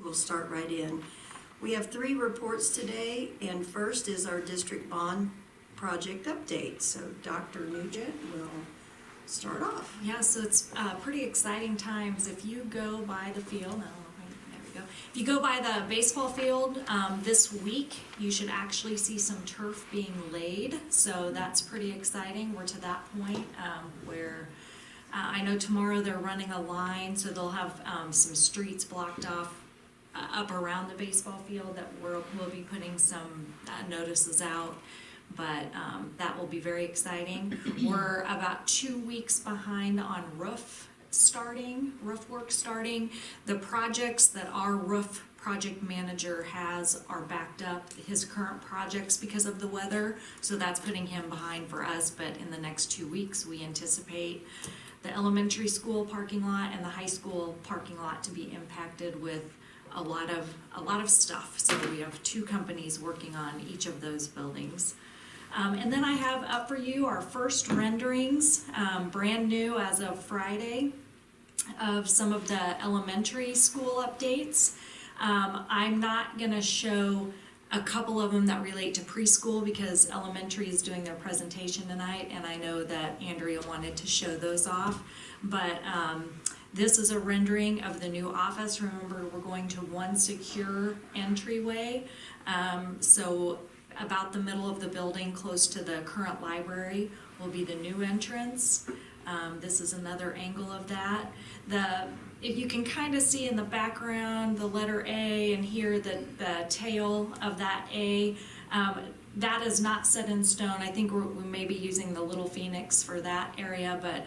we'll start right in. We have 3 reports today, and first is our district bond project update. So Dr. Nugent will start off. Yeah, so it's pretty exciting times. If you go by the field, there we go. If you go by the baseball field this week, you should actually see some turf being laid. So that's pretty exciting. We're to that point where I know tomorrow they're running a line, so they'll have some streets blocked off up around the baseball field that we'll be putting some notices out. But that will be very exciting. We're about 2 weeks behind on roof work starting. The projects that our roof project manager has are backed up, his current projects, because of the weather, so that's putting him behind for us. But in the next 2 weeks, we anticipate the elementary school parking lot and the high school parking lot to be impacted with a lot of stuff. So we have 2 companies working on each of those buildings. And then I have up for you our first renderings, brand new as of Friday, of some of the elementary school updates. I'm not going to show a couple of them that relate to preschool because elementary is doing their presentation tonight, and I know that Andrea wanted to show those off. But this is a rendering of the new office. Remember, we're going to one secure entryway. So about the middle of the building, close to the current library, will be the new entrance. This is another angle of that. If you can kind of see in the background the letter A and here the tail of that A, that is not set in stone. I think we may be using the little phoenix for that area, but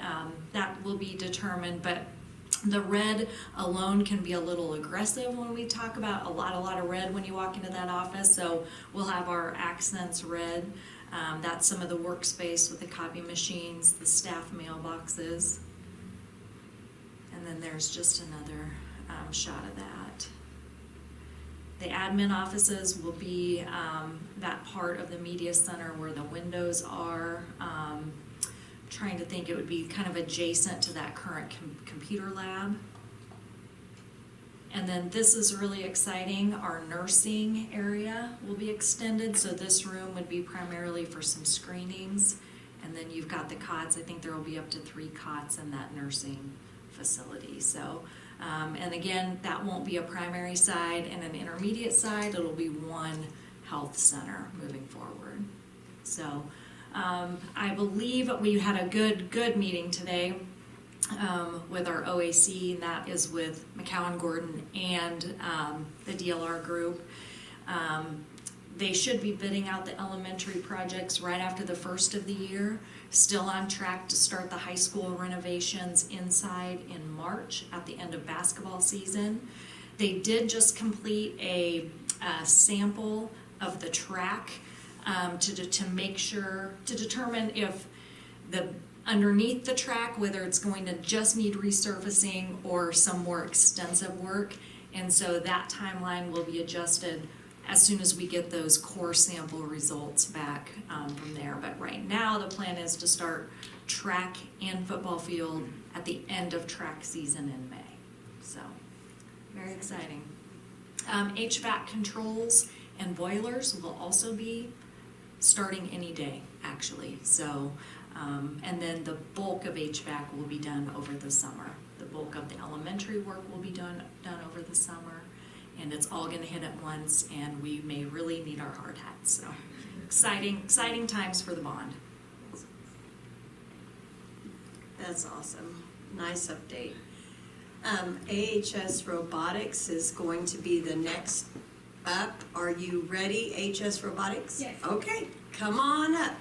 that will be determined. But the red alone can be a little aggressive when we talk about a lot of red when you walk into that office. So we'll have our accents red. That's some of the workspace with the copy machines, the staff mailboxes. And then there's just another shot of that. The admin offices will be that part of the media center where the windows are. Trying to think, it would be kind of adjacent to that current computer lab. And then this is really exciting. Our nursing area will be extended, so this room would be primarily for some screenings. And then you've got the cots. I think there will be up to 3 cots in that nursing facility. So, and again, that won't be a primary side and an intermediate side. It'll be one health center moving forward. So I believe we had a good meeting today with our OAC, and that is with McCowan Gordon and the DLR group. They should be bidding out the elementary projects right after the first of the year. Still on track to start the high school renovations inside in March at the end of basketball season. They did just complete a sample of the track to make sure, to determine if underneath the track, whether it's going to just need resurfacing or some more extensive work. And so that timeline will be adjusted as soon as we get those core sample results back from there. But right now the plan is to start track and football field at the end of track season in May. So very exciting. HVAC controls and boilers will also be starting any day, actually. So, and then the bulk of HVAC will be done over the summer. The bulk of the elementary work will be done over the summer, and it's all going to hit at once, and we may really need our hard hats. So, exciting times for the bond. That's awesome. Nice update. AHS Robotics is going to be the next up. Are you ready, AHS Robotics? Yes. Okay, come on up.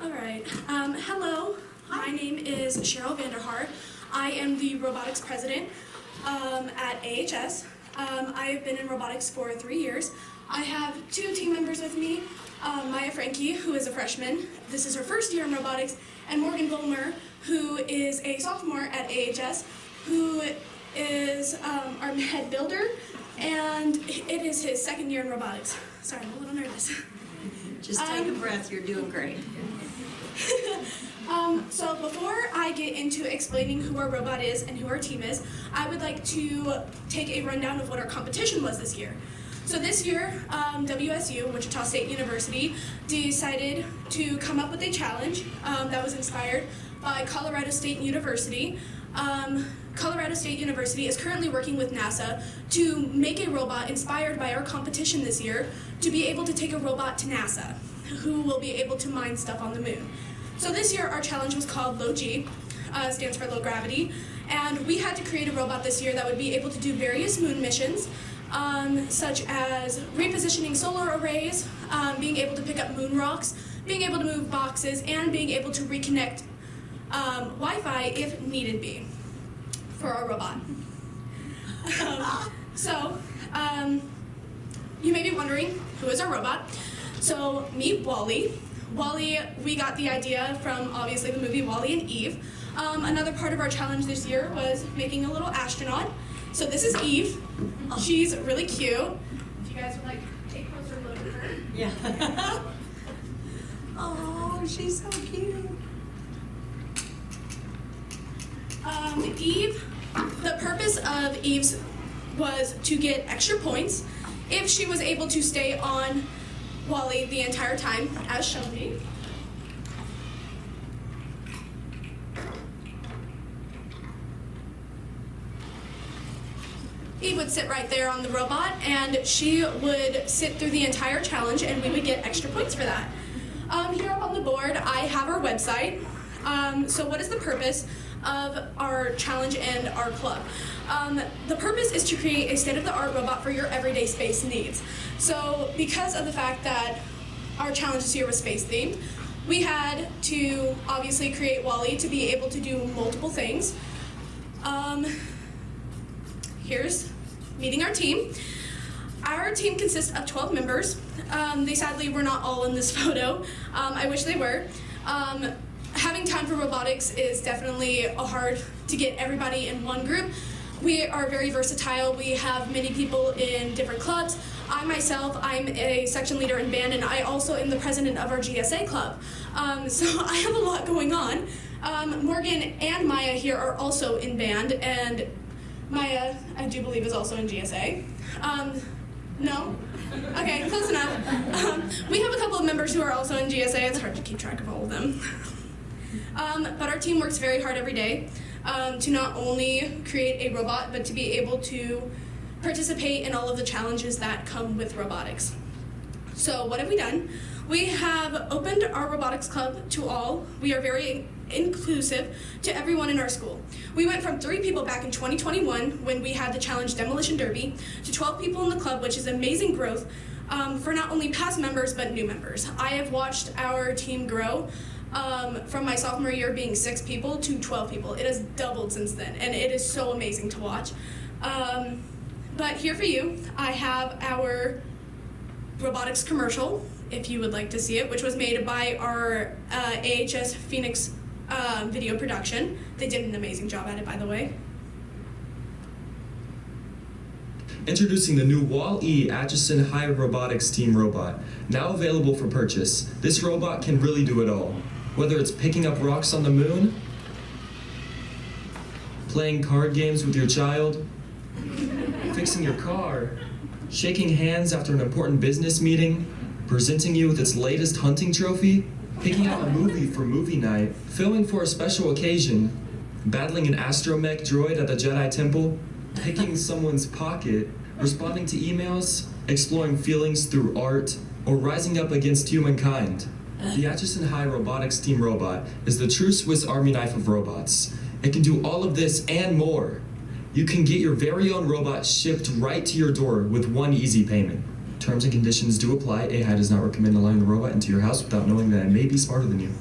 All right. Hello. Hi. My name is Cheryl Vanderhart. I am the robotics president at AHS. I have been in robotics for 3 years. I have 2 team members with me, Maya Frankie, who is a freshman. This is her first year in robotics, and Morgan Volmer, who is a sophomore at AHS, who is our head builder, and it is his 2nd year in robotics. Sorry, I'm a little nervous. Just take a breath, you're doing great. So before I get into explaining who our robot is and who our team is, I would like to take a rundown of what our competition was this year. So this year, WSU, Wichita State University, decided to come up with a challenge that was inspired by Colorado State University. Colorado State University is currently working with NASA to make a robot inspired by our competition this year to be able to take a robot to NASA, who will be able to mine stuff on the moon. So this year our challenge was called Low G, stands for low gravity, and we had to create a robot this year that would be able to do various moon missions, such as repositioning solar arrays, being able to pick up moon rocks, being able to move boxes, and being able to reconnect Wi-Fi if needed be for our robot. You may be wondering, who is our robot? So meet Wall-E. Wall-E, we got the idea from obviously the movie Wall-E and Eve. Another part of our challenge this year was making a little astronaut. So this is Eve. She's really cute. If you guys would like to take a closer look at her. Yeah. Oh, she's so cute. Eve, the purpose of Eve's was to get extra points if she was able to stay on Wall-E the entire time, as shown me. Eve would sit right there on the robot, and she would sit through the entire challenge, and we would get extra points for that. Here up on the board, I have our website. So what is the purpose of our challenge and our club? The purpose is to create a state-of-the-art robot for your everyday space needs. So because of the fact that our challenge this year was space-themed, we had to obviously create Wall-E to be able to do multiple things. Here's meeting our team. Our team consists of 12 members. They sadly were not all in this photo. I wish they were. Having time for robotics is definitely hard to get everybody in one group. We are very versatile. We have many people in different clubs. I myself, I'm a section leader in band, and I also am the president of our GSA club. So I have a lot going on. Morgan and Maya here are also in band, and Maya, I do believe, is also in GSA. No? Okay, close enough. We have a couple of members who are also in GSA. It's hard to keep track of all of them. But our team works very hard every day to not only create a robot, but to be able to participate in all of the challenges that come with robotics. So what have we done? We have opened our robotics club to all. We are very inclusive to everyone in our school. We went from 3 people back in 2021 when we had the challenge Demolition Derby to 12 people in the club, which is amazing growth for not only past members but new members. I have watched our team grow from my sophomore year being 6 people to 12 people. It has doubled since then, and it is so amazing to watch. But here for you, I have our robotics commercial, if you would like to see it, which was made by our AHS Phoenix video production. They did an amazing job at it, by the way. Introducing the new Wall-E Atchison High Robotics Team Robot, now available for purchase. This robot can really do it all. Whether it's picking up rocks on the moon, playing card games with your child, fixing your car, shaking hands after an important business meeting, presenting you with its latest hunting trophy, picking out a movie for movie night, filming for a special occasion, battling an astromech droid at the Jedi Temple, picking someone's pocket, responding to emails, exploring feelings through art, or rising up against humankind. The Atchison High Robotics Team Robot is the true Swiss Army knife of robots. It can do all of this and more. You can get your very own robot shipped right to your door with one easy payment. Terms and conditions do apply. AHI does not recommend allowing the robot into your house without knowing that it may be smarter than you.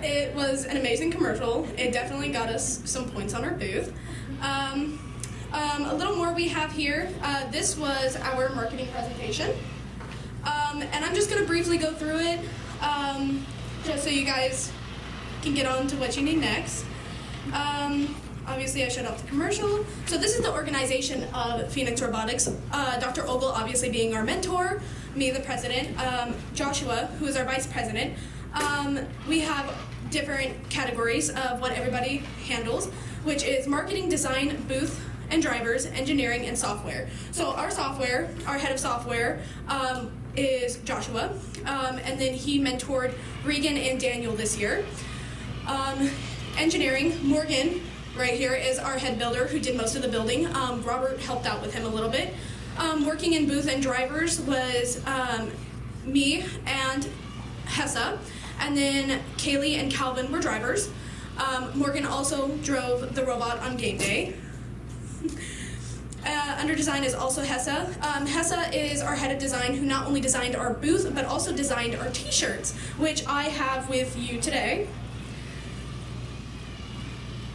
It was an amazing commercial. It definitely got us some points on our booth. A little more we have here. This was our marketing presentation. And I'm just going to briefly go through it just so you guys can get on to what you need next. Obviously, I showed off the commercial. So this is the organization of Phoenix Robotics. Dr. Ogle obviously being our mentor, me the president, Joshua, who is our vice president. We have different categories of what everybody handles, which is marketing, design, booth, and drivers, engineering, and software. So our software, our head of software, is Joshua, and then he mentored Regan and Daniel this year. Engineering, Morgan, right here, is our head builder who did most of the building. Robert helped out with him a little bit. Working in booth and drivers was me and Hessa, and then Kaylee and Calvin were drivers. Morgan also drove the robot on game day. Under design is also Hessa. Hessa is our head of design who not only designed our booth, but also designed our t-shirts, which I have with you today.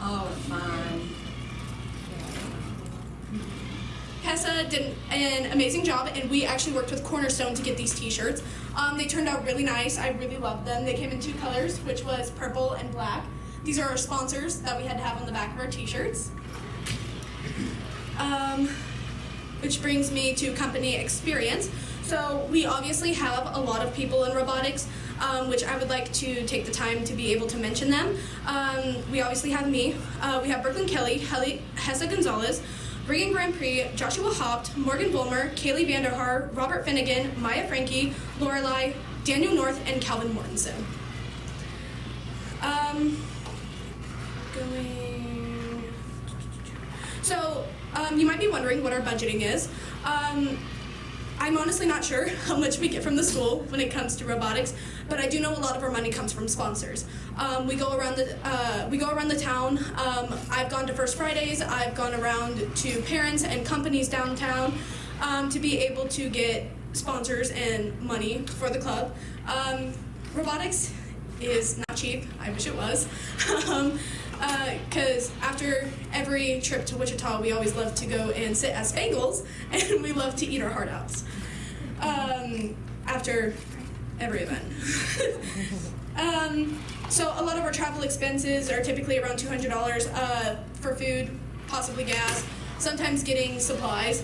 Oh, fun. Hessa did an amazing job, and we actually worked with Cornerstone to get these t-shirts. They turned out really nice. I really loved them. They came in 2 colors, which was purple and black. These are our sponsors that we had to have on the back of our t-shirts. Which brings me to company experience. So we obviously have a lot of people in robotics, which I would like to take the time to be able to mention them. We obviously have me. We have Brooklyn Kelly, Hessa Gonzalez, Regan Grand Prix, Joshua Haupt, Morgan Bulmer, Kaylee Vanderhaar, Robert Finnegan, Maya Frankie, Lorelei, Daniel North, and Calvin Mortensen. So you might be wondering what our budgeting is. I'm honestly not sure how much we get from the school when it comes to robotics, but I do know a lot of our money comes from sponsors. We go around the town. I've gone to First Fridays. I've gone around to parents and companies downtown to be able to get sponsors and money for the club. Robotics is not cheap. I wish it was. Because after every trip to Wichita, we always love to go and sit as Bengals, and we love to eat our heart outs after every event. So a lot of our travel expenses are typically around $200 for food, possibly gas, sometimes getting supplies.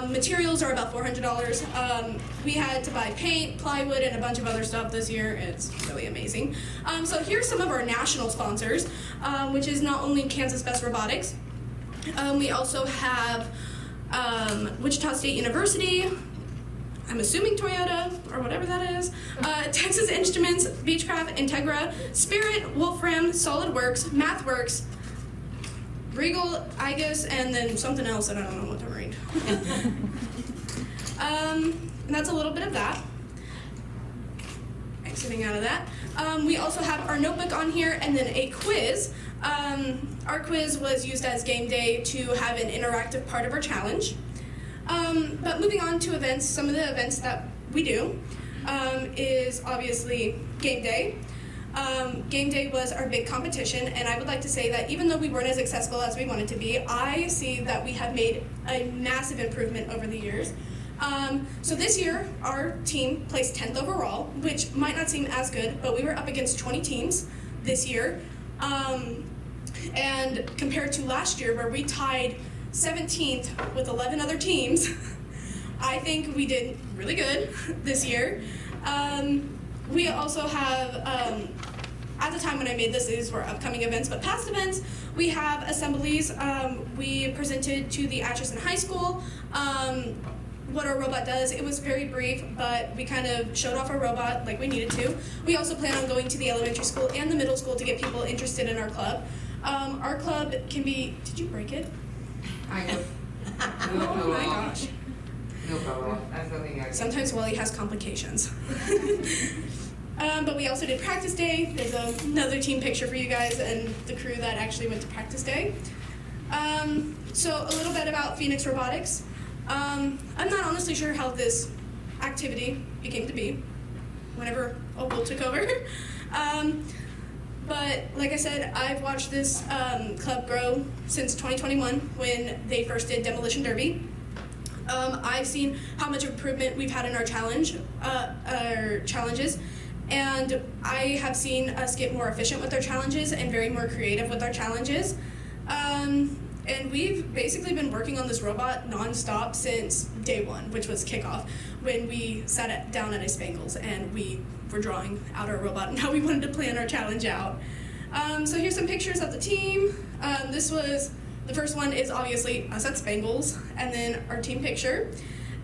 Materials are about $400. We had to buy paint, plywood, and a bunch of other stuff this year. It's really amazing. So here's some of our national sponsors, which is not only Kansas Best Robotics. We also have Wichita State University, I'm assuming Toyota, or whatever that is, Texas Instruments, Beechcraft, Integra, Spirit, Wolfram, SolidWorks, MathWorks, Regal, IGUS, and then something else that I don't know what to read. And that's a little bit of that. Exiting out of that. We also have our notebook on here and then a quiz. Our quiz was used as game day to have an interactive part of our challenge. But moving on to events, some of the events that we do is obviously game day. Game day was our big competition, and I would like to say that even though we weren't as accessible as we wanted to be, I see that we have made a massive improvement over the years. So this year, our team placed 10th overall, which might not seem as good, but we were up against 20 teams this year. And compared to last year, where we tied 17th with 11 other teams, I think we did really good this year. We also have, at the time when I made this, these were upcoming events, but past events, we have assemblies. We presented to the Atchison High School what our robot does. It was very brief, but we kind of showed off our robot like we needed to. We also plan on going to the elementary school and the middle school to get people interested in our club. Our club can be, did you break it? I know. Oh my gosh. No problem. That's nothing I can. Sometimes Wally has complications. But we also did practice day. There's another team picture for you guys and the crew that actually went to practice day. So a little bit about Phoenix Robotics. I'm not honestly sure how this activity became to be whenever Opal took over. But like I said, I've watched this club grow since 2021 when they first did Demolition Derby. I've seen how much improvement we've had in our challenges, and I have seen us get more efficient with our challenges and very more creative with our challenges. And we've basically been working on this robot nonstop since day one, which was kickoff, when we sat down at a Spangles and we were drawing out our robot and how we wanted to plan our challenge out. So here's some pictures of the team. The first one is obviously us at Spangles, and then our team picture.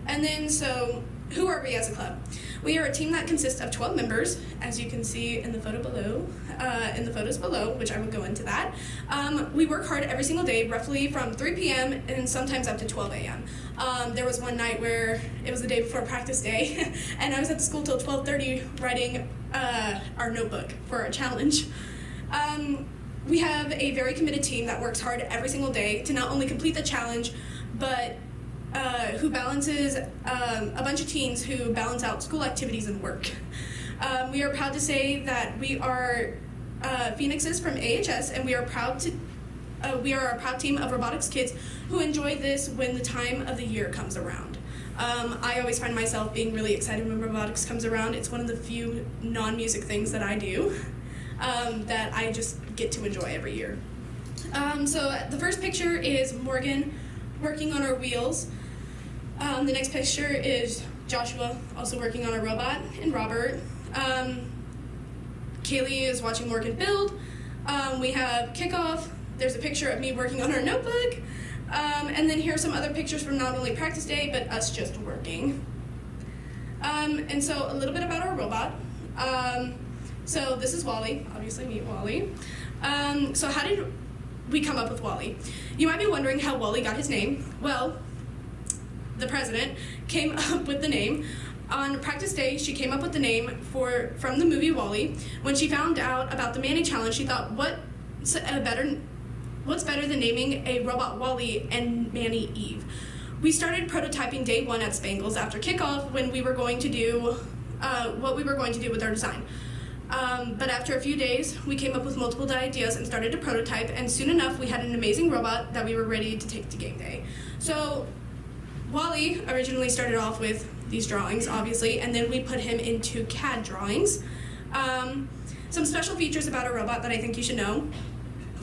And then, so who are we as a club? We are a team that consists of 12 members, as you can see in the photos below, which I will go into that. We work hard every single day, roughly from 3 p.m. and sometimes up to 12 a.m. There was one night where it was the day before practice day, and I was at the school till 12:30 writing our notebook for our challenge. We have a very committed team that works hard every single day to not only complete the challenge, but who balances a bunch of teens who balance out school activities and work. We are proud to say that we are Phoenixes from AHS, and we are a proud team of robotics kids who enjoy this when the time of the year comes around. I always find myself being really excited when robotics comes around. It's one of the few non-music things that I do that I just get to enjoy every year. So the first picture is Morgan working on our wheels. The next picture is Joshua also working on a robot, and Robert. Kaylee is watching Morgan build. We have kickoff. There's a picture of me working on our notebook. And then here are some other pictures from not only practice day, but us just working. And so a little bit about our robot. So this is Wally. Obviously meet Wally. So how did we come up with Wally? You might be wondering how Wally got his name. Well, the president came up with the name. On practice day, she came up with the name from the movie Wall-E. When she found out about the Manny challenge, she thought, what's better than naming a robot Wall-E and Manny Eve? We started prototyping day one at Spangles after kickoff when we were going to do what we were going to do with our design. But after a few days, we came up with multiple ideas and started to prototype, and soon enough, we had an amazing robot that we were ready to take to game day. So Wall-E originally started off with these drawings, obviously, and then we put him into CAD drawings. Some special features about our robot that I think you should know,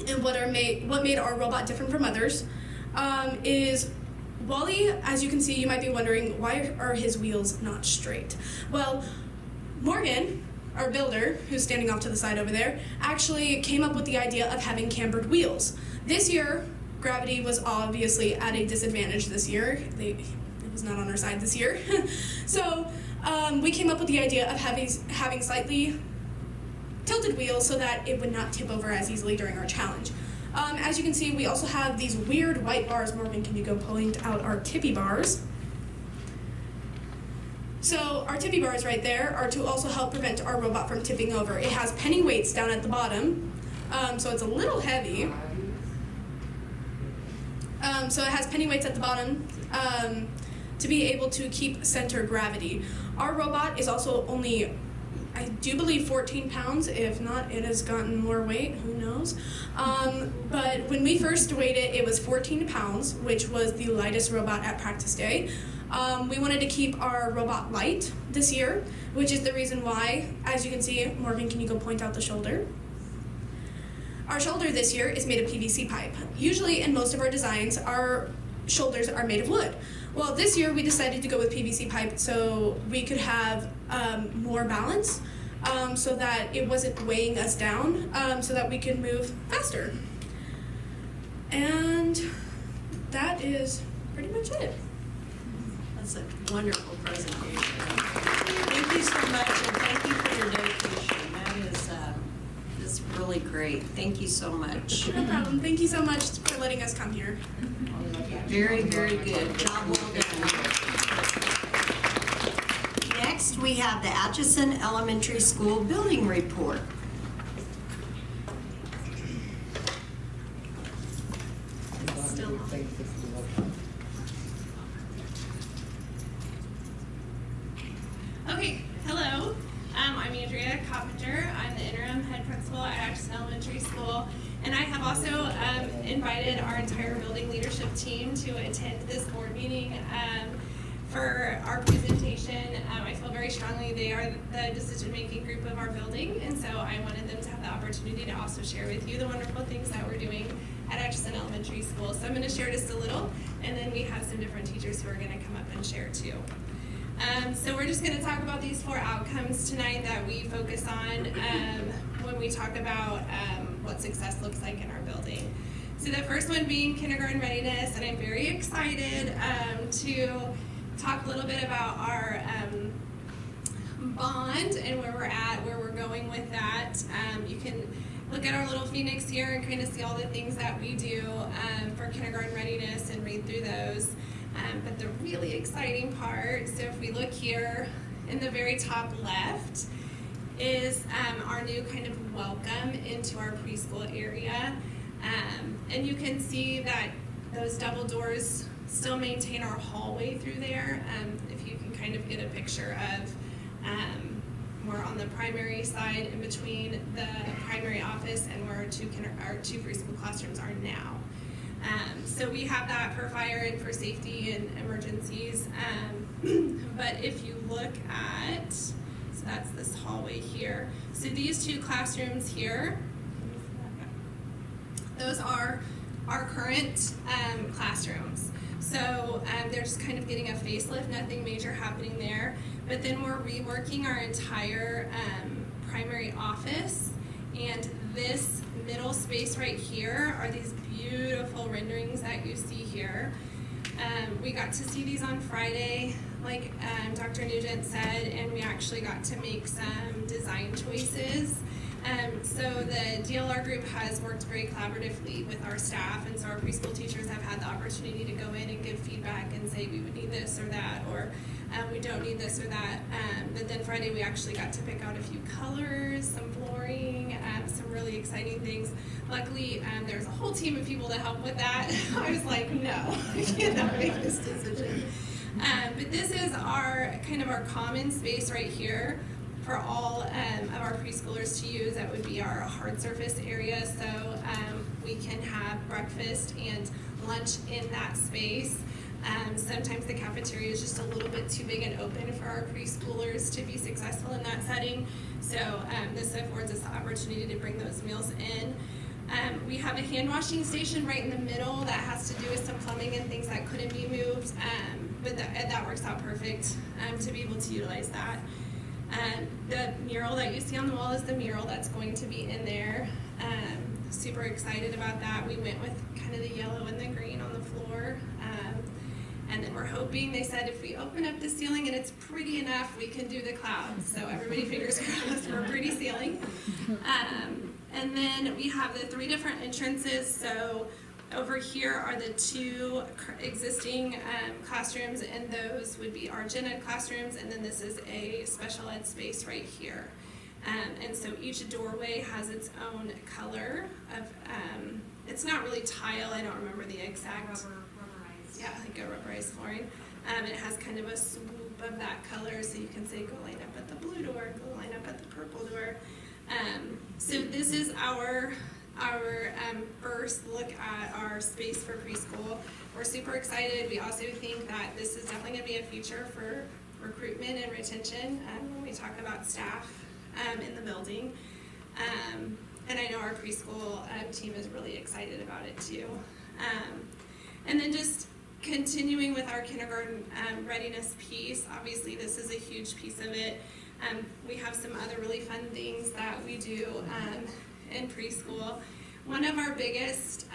and what made our robot different from others, is Wall-E, as you can see, you might be wondering, why are his wheels not straight? Well, Morgan, our builder, who's standing off to the side over there, actually came up with the idea of having cambered wheels. This year, gravity was obviously at a disadvantage this year. It was not on our side this year. So we came up with the idea of having slightly tilted wheels so that it would not tip over as easily during our challenge. As you can see, we also have these weird white bars. Morgan, can you go point out our tippy bars? So our tippy bars right there are to also help prevent our robot from tipping over. It has penny weights down at the bottom, so it's a little heavy. So it has penny weights at the bottom to be able to keep center gravity. Our robot is also only, I do believe, 14 pounds. If not, it has gotten more weight, who knows. But when we first weighed it, it was 14 pounds, which was the lightest robot at practice day. We wanted to keep our robot light this year, which is the reason why, as you can see, Morgan, can you go point out the shoulder? Our shoulder this year is made of PVC pipe. Usually in most of our designs, our shoulders are made of wood. Well, this year we decided to go with PVC pipe so we could have more balance, so that it wasn't weighing us down, so that we could move faster. And that is pretty much it. That's a wonderful presentation. Thank you so much, and thank you for your dedication. That is really great. Thank you so much. No problem. Thank you so much for letting us come here. Very, very good. Job well done. Next, we have the Atchison Elementary School Building Report. Okay, hello. I'm Andrea Coppinger. I'm the interim head principal at Atchison Elementary School, and I have also invited our entire building leadership team to attend this board meeting for our presentation. I feel very strongly they are the decision-making group of our building, and so I wanted them to have the opportunity to also share with you the wonderful things that we're doing at Atchison Elementary School. So I'm going to share just a little, and then we have some different teachers who are going to come up and share too. So we're just going to talk about these 4 outcomes tonight that we focus on when we talk about what success looks like in our building. So the first one being kindergarten readiness, and I'm very excited to talk a little bit about our bond and where we're at, where we're going with that. You can look at our little phoenix here and kind of see all the things that we do for kindergarten readiness and read through those. But the really exciting part, so if we look here in the very top left, is our new kind of welcome into our preschool area. And you can see that those double doors still maintain our hallway through there. If you can kind of get a picture of we're on the primary side in between the primary office and where our two preschool classrooms are now. So we have that for fire and for safety and emergencies. But if you look at, so that's this hallway here. So these 2 classrooms here, those are our current classrooms. So they're just kind of getting a facelift, nothing major happening there. But then we're reworking our entire primary office, and this middle space right here are these beautiful renderings that you see here. We got to see these on Friday, like Dr. Nugent said, and we actually got to make some design choices. So the DLR group has worked very collaboratively with our staff, and so our preschool teachers have had the opportunity to go in and give feedback and say we would need this or that, or we don't need this or that. But then Friday we actually got to pick out a few colors, some flooring, some really exciting things. Luckily, there's a whole team of people to help with that. I was like, no, I cannot make this decision. But this is our kind of our common space right here for all of our preschoolers to use. That would be our hard surface area, so we can have breakfast and lunch in that space. Sometimes the cafeteria is just a little bit too big and open for our preschoolers to be successful in that setting, so this affords us the opportunity to bring those meals in. We have a hand washing station right in the middle that has to do with some plumbing and things that couldn't be moved, but that works out perfect to be able to utilize that. The mural that you see on the wall is the mural that's going to be in there. Super excited about that. We went with kind of the yellow and the green on the floor. And then we're hoping, they said if we open up the ceiling and it's pretty enough, we can do the clouds. So everybody fingers crossed for a pretty ceiling. And then we have the 3 different entrances. So over here are the 2 existing classrooms, and those would be our gen ed classrooms, and then this is a special ed space right here. And so each doorway has its own color of, it's not really tile, I don't remember the exact. Rubberized. Yeah, like a rubberized flooring. It has kind of a swoop of that color, so you can say go line up at the blue door, go line up at the purple door. So this is our first look at our space for preschool. We're super excited. We also think that this is definitely going to be a feature for recruitment and retention when we talk about staff in the building. And I know our preschool team is really excited about it too. And then just continuing with our kindergarten readiness piece, obviously this is a huge piece of it. We have some other really fun things that we do in preschool. One of our biggest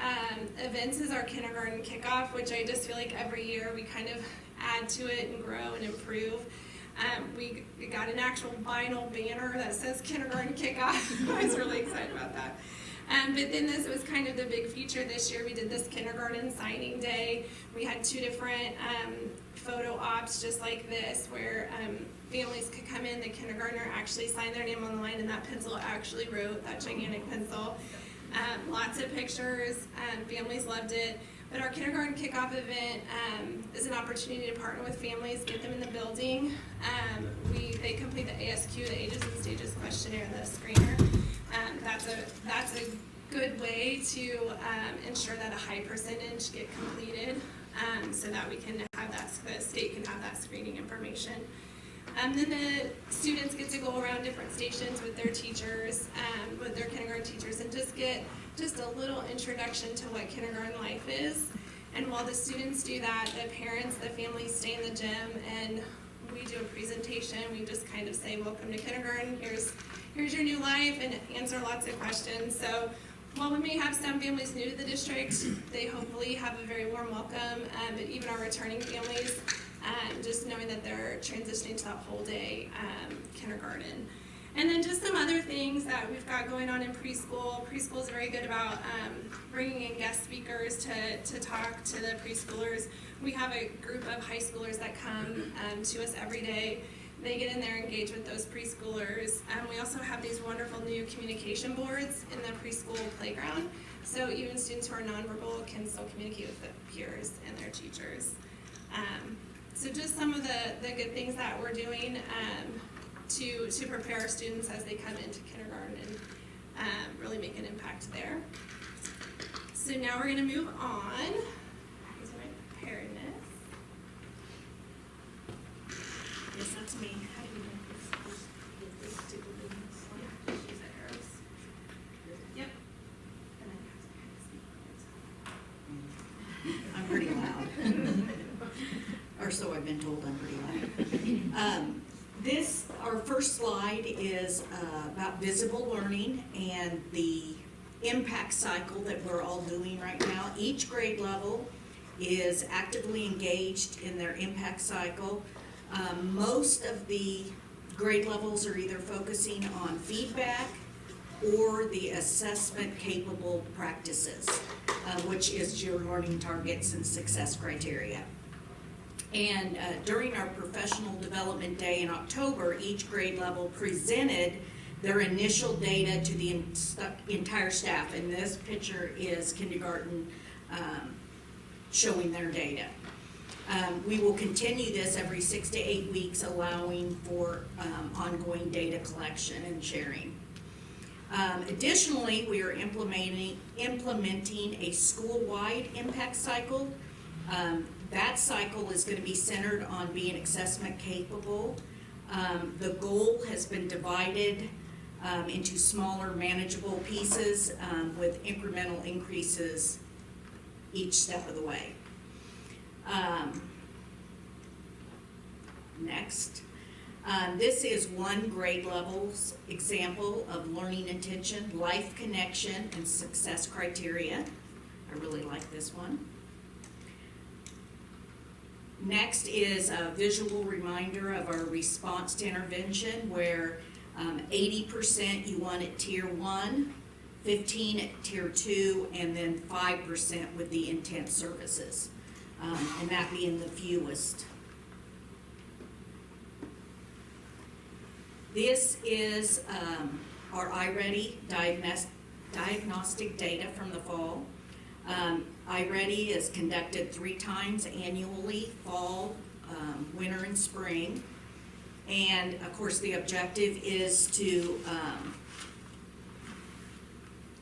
events is our kindergarten kickoff, which I just feel like every year we kind of add to it and grow and improve. We got an actual vinyl banner that says kindergarten kickoff. I was really excited about that. But then this was kind of the big feature this year. We did this kindergarten signing day. We had 2 different photo ops just like this where families could come in, the kindergartner actually signed their name on the line, and that pencil actually wrote, that gigantic pencil. Lots of pictures, families loved it. But our kindergarten kickoff event is an opportunity to partner with families, get them in the building. They complete the ASQ, the Ages and Stages questionnaire, the screener. that's a good way to ensure that a high percentage get completed, so that we can have the state can have that screening information. Then the students get to go around different stations with their teachers, with their kindergarten teachers, and just get just a little introduction to what kindergarten life is. And while the students do that, the parents, the families stay in the gym, and we do a presentation. We just kind of say, welcome to kindergarten, here's your new life, and answer lots of questions. So while we may have some families new to the district, they hopefully have a very warm welcome, but even our returning families, just knowing that they're transitioning to that whole day kindergarten. And then just some other things that we've got going on in preschool. Preschool is very good about bringing in guest speakers to talk to the preschoolers. We have a group of high schoolers that come to us every day. They get in there and engage with those preschoolers. We also have these wonderful new communication boards in the preschool playground. So even students who are nonverbal can still communicate with their peers and their teachers. So just some of the good things that we're doing to prepare our students as they come into kindergarten and really make an impact there. So now we're going to move on. Here's my preparedness. Yes, that's me. How do you get this stupid slide? Use the arrows. Yep. I'm pretty loud. Or so I've been told I'm pretty loud. Our first slide is about visible learning and the impact cycle that we're all doing right now. Each grade level is actively engaged in their impact cycle. Most of the grade levels are either focusing on feedback or the assessment capable practices, which is your learning targets and success criteria. And during our professional development day in October, each grade level presented their initial data to the entire staff. And this picture is kindergarten showing their data. We will continue this every 6 to 8 weeks, allowing for ongoing data collection and sharing. Additionally, we are implementing a school-wide impact cycle. That cycle is going to be centered on being assessment capable. The goal has been divided into smaller, manageable pieces with incremental increases each step of the way. Next. This is one grade level's example of learning intention, life connection, and success criteria. I really like this one. Next is a visual reminder of our response to intervention, where 80% you want at tier 1, 15 at tier 2, and then 5% with the intense services, and that being the fewest. This is our iReady diagnostic data from the fall. iReady is conducted 3 times annually, fall, winter, and spring. And of course the objective is to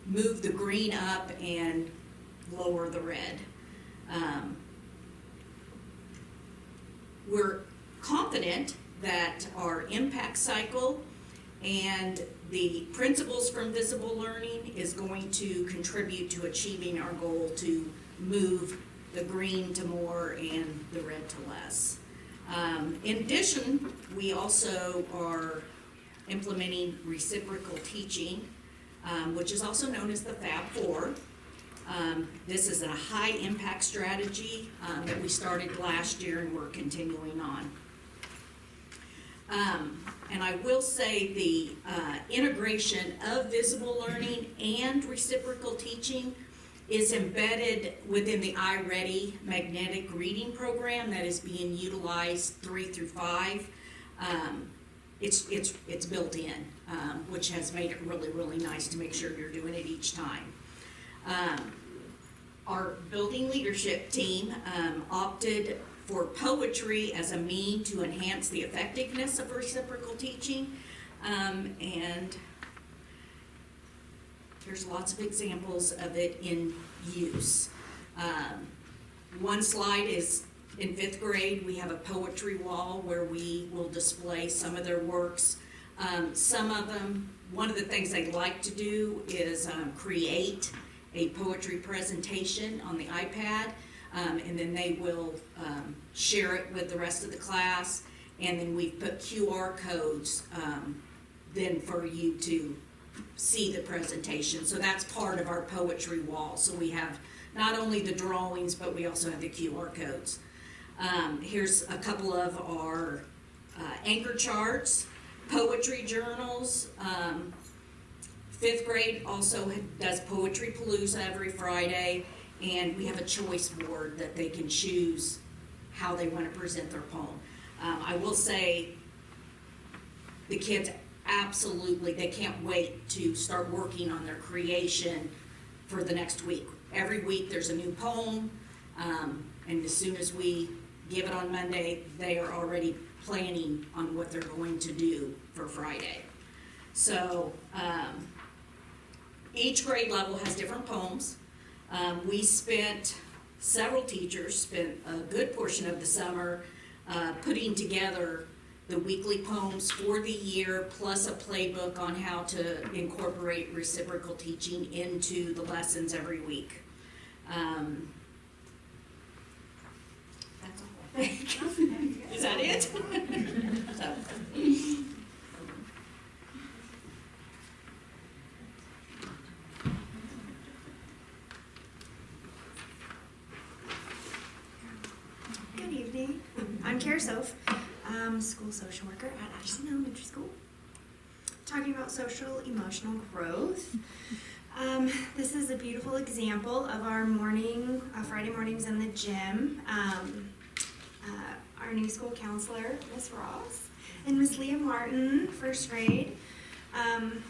move the green up and lower the red. We're confident that our impact cycle and the principles from visible learning is going to contribute to achieving our goal to move the green to more and the red to less. In addition, we also are implementing reciprocal teaching, which is also known as the Fab 4. This is a high impact strategy that we started last year and we're continuing on. And I will say the integration of visible learning and reciprocal teaching is embedded within the iReady magnetic reading program that is being utilized 3 through 5. It's built in, which has made it really, really nice to make sure you're doing it each time. Our building leadership team opted for poetry as a mean to enhance the effectiveness of reciprocal teaching, and Here's lots of examples of it in use. One slide is in 5th grade, we have a poetry wall where we will display some of their works. Some of them, one of the things they like to do is create a poetry presentation on the iPad, and then they will share it with the rest of the class, and then we put QR codes then for you to see the presentation. So that's part of our poetry wall. So we have not only the drawings, but we also have the QR codes. Here's a couple of our anchor charts, poetry journals. 5th grade also does Poetry Palooza every Friday, and we have a choice board that they can choose how they want to present their poem. I will say the kids absolutely, they can't wait to start working on their creation for the next week. Every week there's a new poem, and as soon as we give it on Monday, they are already planning on what they're going to do for Friday. So each grade level has different poems. Several teachers spent a good portion of the summer putting together the weekly poems for the year, plus a playbook on how to incorporate reciprocal teaching into the lessons every week. That's all. Is that it? So. Good evening. I'm Kara Soph, school social worker at Ashland Elementary School. Talking about social emotional growth. This is a beautiful example of our Friday mornings in the gym. Our new school counselor, Miss Ross, and Miss Leah Martin, 1st grade, and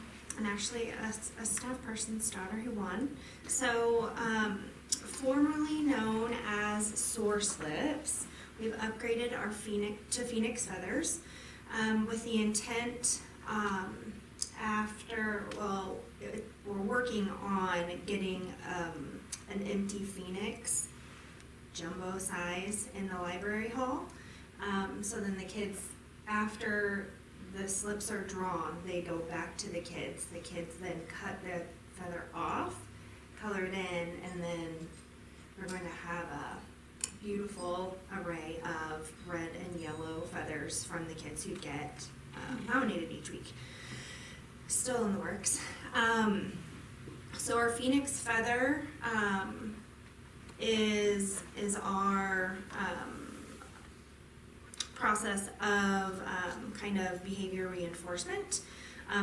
actually a staff person's daughter who won. So, formerly known as Sore Slips, we've upgraded our Phoenix feathers with the intent we're working on getting an empty Phoenix jumbo size in the library hall. So then the kids, after the slips are drawn, they go back to the kids. The kids then cut the feather off, color it in, and then we're going to have a beautiful array of red and yellow feathers from the kids who get nominated each week. Still in the works. So our Phoenix feather is our process of kind of behavior reinforcement,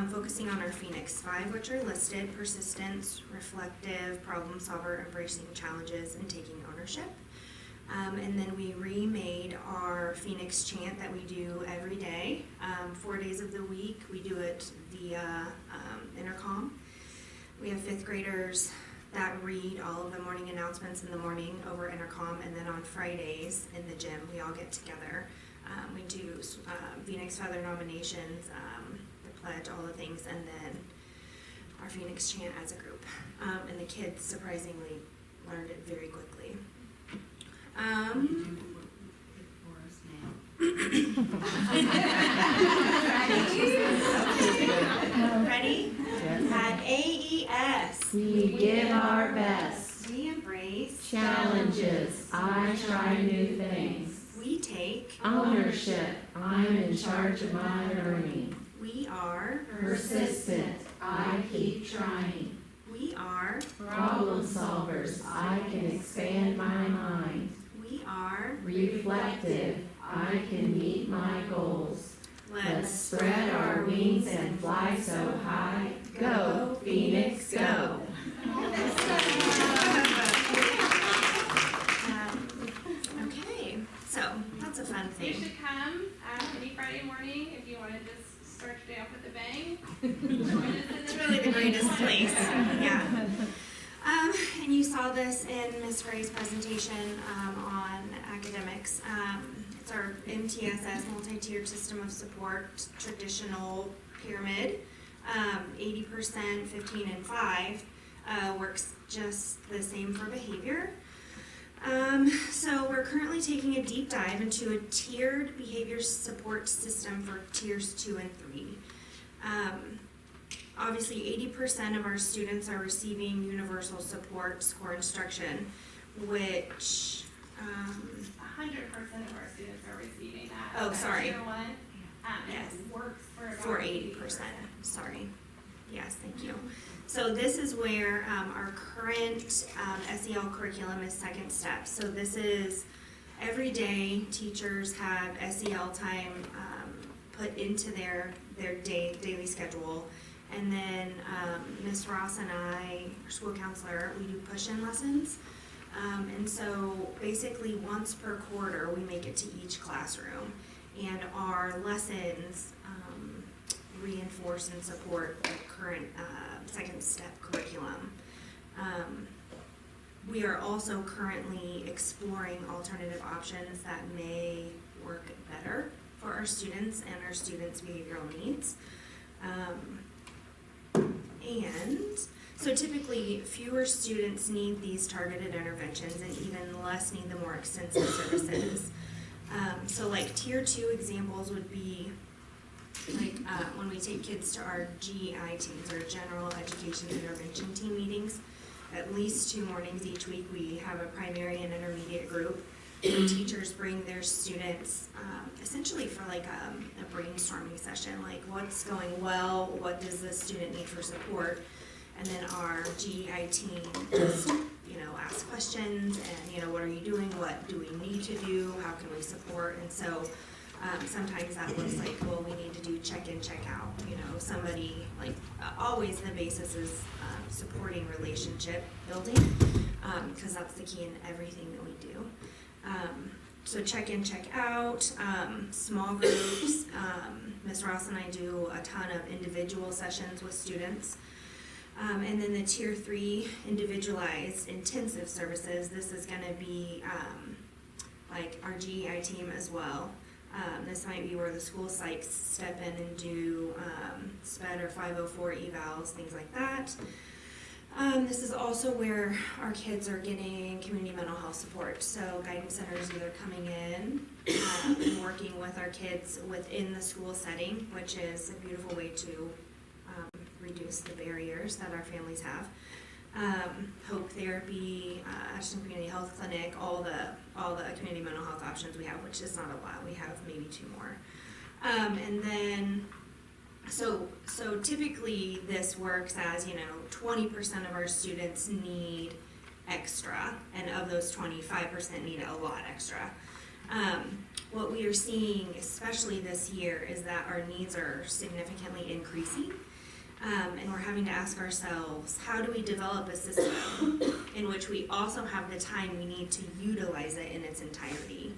focusing on our Phoenix 5, which are listed: persistence, reflective, problem solver, embracing challenges, and taking ownership. And then we remade our Phoenix chant that we do every day, 4 days of the week. We do it via intercom. We have 5th graders that read all of the morning announcements in the morning over intercom, and then on Fridays in the gym we all get together. We do Phoenix Feather nominations, the pledge, all the things, and then our Phoenix chant as a group. And the kids surprisingly learned it very quickly. Ready? At AES, we give our best. we embrace, Challenges, I try new things. we take, Ownership, I'm in charge of my learning. we are, Persistent, I keep trying. we are, Problem solvers, I can expand my mind. we are. Reflective, I can meet my goals. Let's spread our wings and fly so high. Go, Phoenix, go. Okay, so that's a fun You thing. should come any Friday morning if you want to just start your day off with a bang. It's really the greatest place. Yeah. And you saw this in Ms. Ray's presentation on academics. It's our MTSS, multi-tiered system of support, traditional pyramid. 80%, 15, and 5 works just the same for behavior. So we're currently taking a deep dive into a tiered behavior support system for tiers 2 and 3. Obviously, 80% of our students are receiving universal support score instruction, which 100% of our students are receiving that. Oh, sorry. Tier 1, Yes. it works for about for 80%. Sorry. Yes, thank you. So this is where our current SEL curriculum is second step. So this is every day teachers have SEL time put into their daily schedule. And then Ms. Ross and I, our school counselor, we do push-in lessons. And so basically once per quarter, we make it to each classroom. And our lessons reinforce and support the current second step curriculum. We are also currently exploring alternative options that may work better for our students and our students' behavioral needs. And so typically fewer students need these targeted interventions and even less need the more extensive services. So like tier 2 examples would be like when we take kids to our GEI teams, or General Education Intervention Team meetings, at least 2 mornings each week we have a primary and intermediate group. And teachers bring their students essentially for like a brainstorming session, like what's going well, what does the student need for support, and then our GEI team just ask questions and what are you doing, what do we need to do, how can we support. And so sometimes that looks like, well, we need to do check-in, check-out, somebody, like always the basis is supporting relationship building, because that's the key in everything that we do. So check in, check out, small groups. Ms. Ross and I do a ton of individual sessions with students. And then the tier 3 individualized intensive services, this is gonna be like our GEI team as well. This might be where the school psychs step in and do SPED or 504 evals, things like that. This is also where our kids are getting community mental health support. So guidance centers either coming in and working with our kids within the school setting, which is a beautiful way to reduce the barriers that our families have. Hope Therapy, Ashton Community Health Clinic, all the community mental health options we have, which is not a lot. We have maybe 2 more. And then So typically this works as, 20% of our students need extra, and of those 25% need a lot extra. What we are seeing, especially this year, is that our needs are significantly increasing, and we're having to ask ourselves, how do we develop a system in which we also have the time we need to utilize it in its entirety?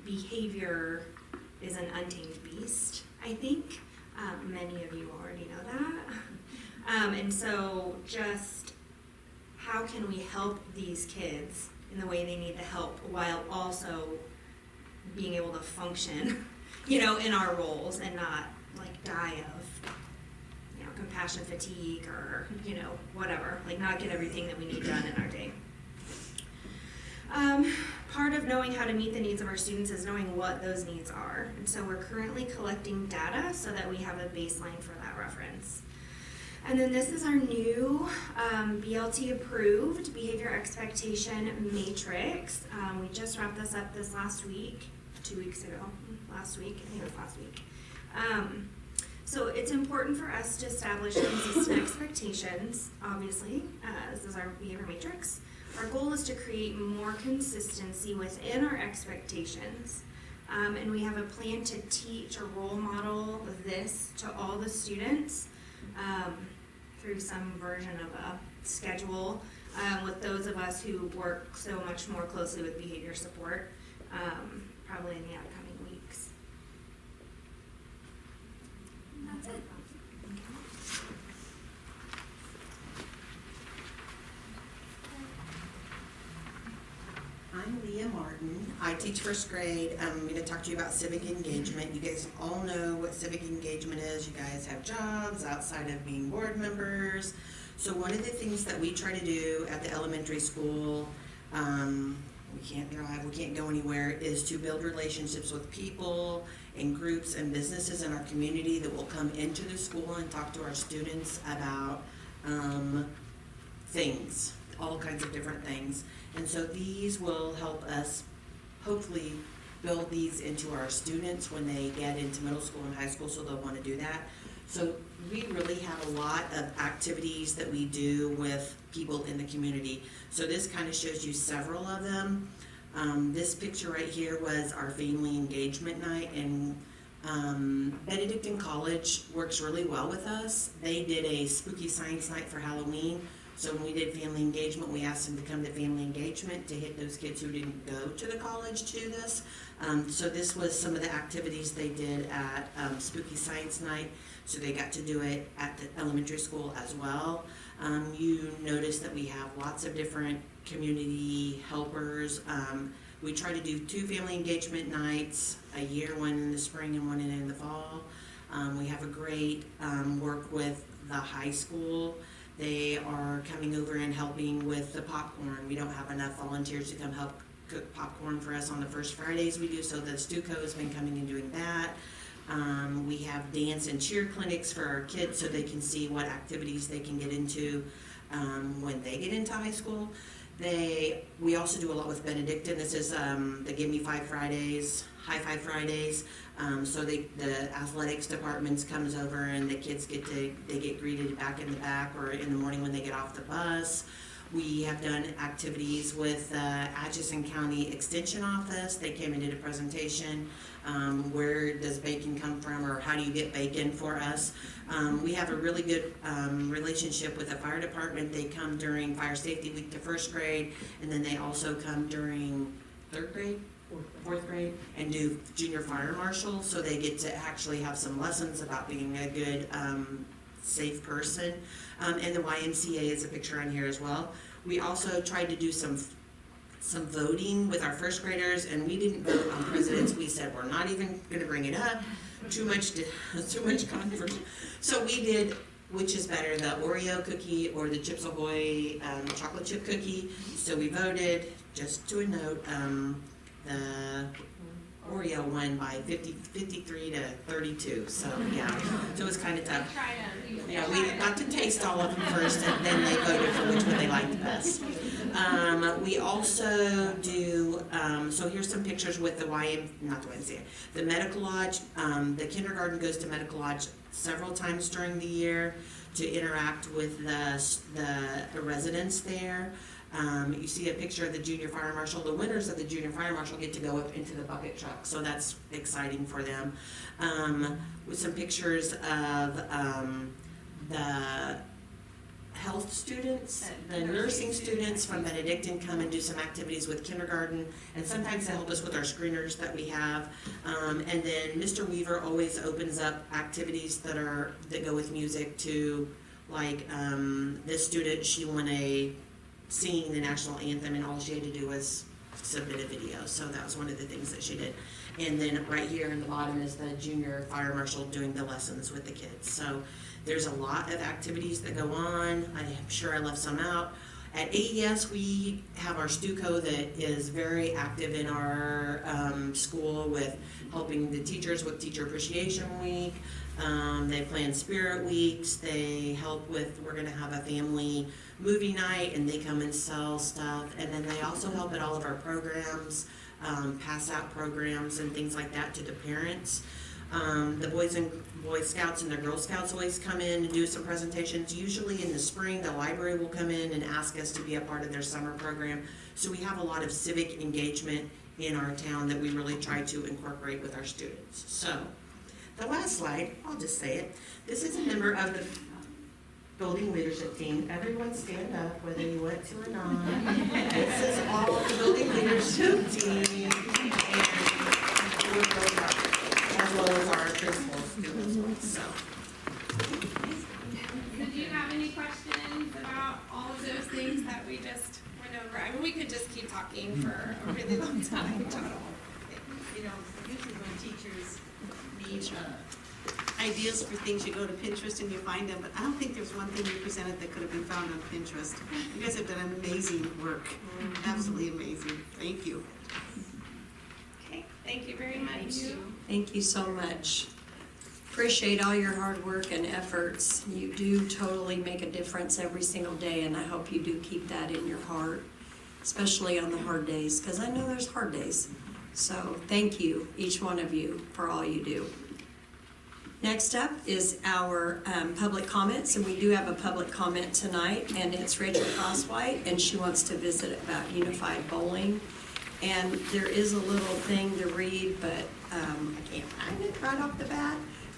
Behavior is an untamed beast, I think. Many of you already know that. And so just how can we help these kids in the way they need the help while also being able to function, in our roles and not like die of, compassion fatigue or, whatever, like not get everything that we need done in our day. Part of knowing how to meet the needs of our students is knowing what those needs are. And so we're currently collecting data so that we have a baseline for that reference. And then this is our new BLT approved behavior expectation matrix. We just wrapped this up this last week, 2 weeks ago, last week, I think it was last week. So it's important for us to establish consistent expectations, obviously. This is our behavior matrix. Our goal is to create more consistency within our expectations, and we have a plan to teach or role model this to all the students through some version of a schedule with those of us who work so much more closely with behavior support, probably in the upcoming weeks. That's it. I'm Lee Cynthia Martin. I teach first grade. I'm going to talk to you about civic engagement. You guys all know what civic engagement is. You guys have jobs outside of being board members. So one of the things that we try to do at the elementary school, we can't drive, we can't go anywhere, is to build relationships with people and groups and businesses in our community that will come into the school and talk to our students about things, all kinds of different things. And so these will help us hopefully build these into our students when they get into middle school and high school, so they'll want to do that. So we really have a lot of activities that we do with people in the community. So this kind of shows you several of them. This picture right here was our family engagement night, and Benedictine College works really well with us. They did a spooky science night for Halloween. So when we did family engagement, we asked them to come to family engagement to hit those kids who didn't go to the college to do this. So this was some of the activities they did at Spooky Science Night. So they got to do it at the elementary school as well. You notice that we have lots of different community helpers. We try to do 2 family engagement nights a year, one in the spring and one in the fall. We have a great work with the high school. They are coming over and helping with the popcorn. We don't have enough volunteers to come help cook popcorn for us on the first Fridays we do, so the Stuco has been coming and doing that. We have dance and cheer clinics for our kids so they can see what activities they can get into when they get into high school. We also do a lot with Benedictine. This is the Give Me 5 Fridays, High Five Fridays. So the athletics departments comes over and the kids get greeted back in the back or in the morning when they get off the bus. We have done activities with the Atchison County Extension Office. They came and did a presentation. Where does bacon come from, or how do you get bacon for us? We have a really good relationship with the fire department. They come during Fire Safety Week to first grade, and then they also come during third grade, fourth grade, and do junior fire marshal, so they get to actually have some lessons about being a good safe person. And the YMCA is a picture on here as well. We also tried to do some voting with our first graders, and we didn't vote on presidents. We said we're not even going to bring it up. Too much controversy. So we did, which is better, the Oreo cookie or the Chips Ahoy chocolate chip cookie. So we voted, just to a note, the Oreo won by 53 to 32. So yeah, so it was kind of tough. Yeah, we got to taste all of them first, and then they voted for which one they liked the best. We also do, so here's some pictures with the the Medical Lodge. The kindergarten goes to Medical Lodge several times during the year to interact with the residents there. You see a picture of the junior fire marshal. The winners of the junior fire marshal get to go up into the bucket truck, so that's exciting for them. With some pictures of the health students, the nursing students from Benedictine come and do some activities with kindergarten, and sometimes they help us with our screeners that we have. And then Mr. Weaver always opens up activities that go with music to, like this student, she won singing the national anthem, and all she had to do was submit a video. So that was one of the things that she did. And then right here in the bottom is the junior fire marshal doing the lessons with the kids. So there's a lot of activities that go on. I'm sure I left some out. At AES, we have our Stuco that is very active in our school with helping the teachers with Teacher Appreciation Week. They plan Spirit Weeks. They help with, we're going to have a family movie night, and they come and sell stuff. And then they also help at all of our programs, pass out programs and things like that to the parents. The Boy Scouts and the Girl Scouts always come in and do some presentations. Usually in the spring, the library will come in and ask us to be a part of their summer program. So we have a lot of civic engagement in our town that we really try to incorporate with our students. So the last slide, I'll just say it. This is a member of the building leadership team. Everyone stand up, whether you want to or not. This is all of the building leadership team. And we're really proud, as well as our principals do as well. So. Did you have any questions about all of those things that we just went over? over. I mean, we could just keep talking for a really long time. You know, usually when teachers need ideas for things, you go to Pinterest and you find them, but I don't think there's one thing you presented that could have been found on Pinterest. You guys have done amazing work, absolutely amazing. Thank you. Okay, thank you very much. Thank you so much. Appreciate all your hard work and efforts. You do totally make a difference every single day, and I hope you do keep that in your heart, especially on the hard days, because I know there's hard days. So thank you, each one of you, for all you do. Next up is our public comments, and we do have a public comment tonight, and it's Rachel Crosswhite, and she wants to visit about unified bowling. And there is a little thing to read, but I can't find it right off the bat.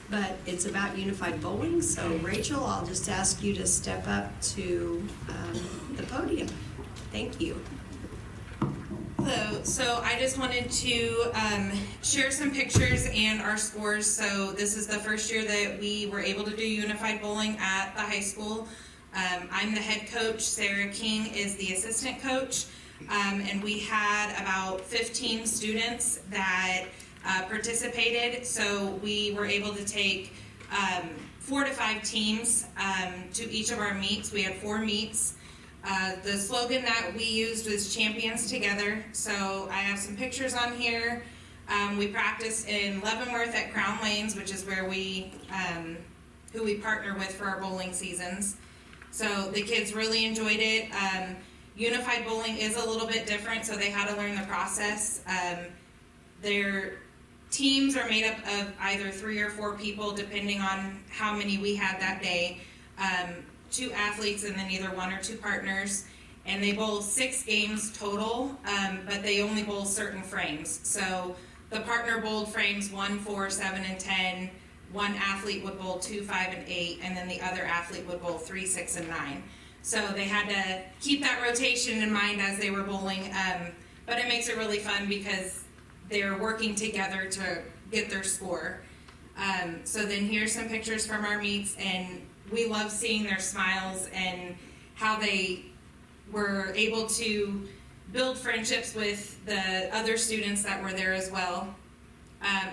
But it's about unified bowling, so Rachel, I'll just ask you to step up to the podium. Thank you. Hello, so I just wanted to share some pictures and our scores. So this is the first year that we were able to do unified bowling at the high school. I'm the head coach, Sarah King is the assistant coach, and we had about 15 students that participated, so we were able to take 4 to 5 teams to each of our meets. We had 4 meets. The slogan that we used was Champions Together, so I have some pictures on here. We practiced in Leavenworth at Crown Lanes, which is where who we partner with for our bowling seasons. So the kids really enjoyed it. Unified bowling is a little bit different, so they had to learn the process. Their teams are made up of either 3 or 4 people, depending on how many we had that day. 2 athletes and then either 1 or 2 partners. And they bowl 6 games total, but they only bowl certain frames. So the partner bowled frames 1, 4, 7, and 10. One athlete would bowl 2, 5, and 8, and then the other athlete would bowl 3, 6, and 9. So they had to keep that rotation in mind as they were bowling. But it makes it really fun because they're working together to get their score. So then here's some pictures from our meets, and we love seeing their smiles and how they were able to build friendships with the other students that were there as well.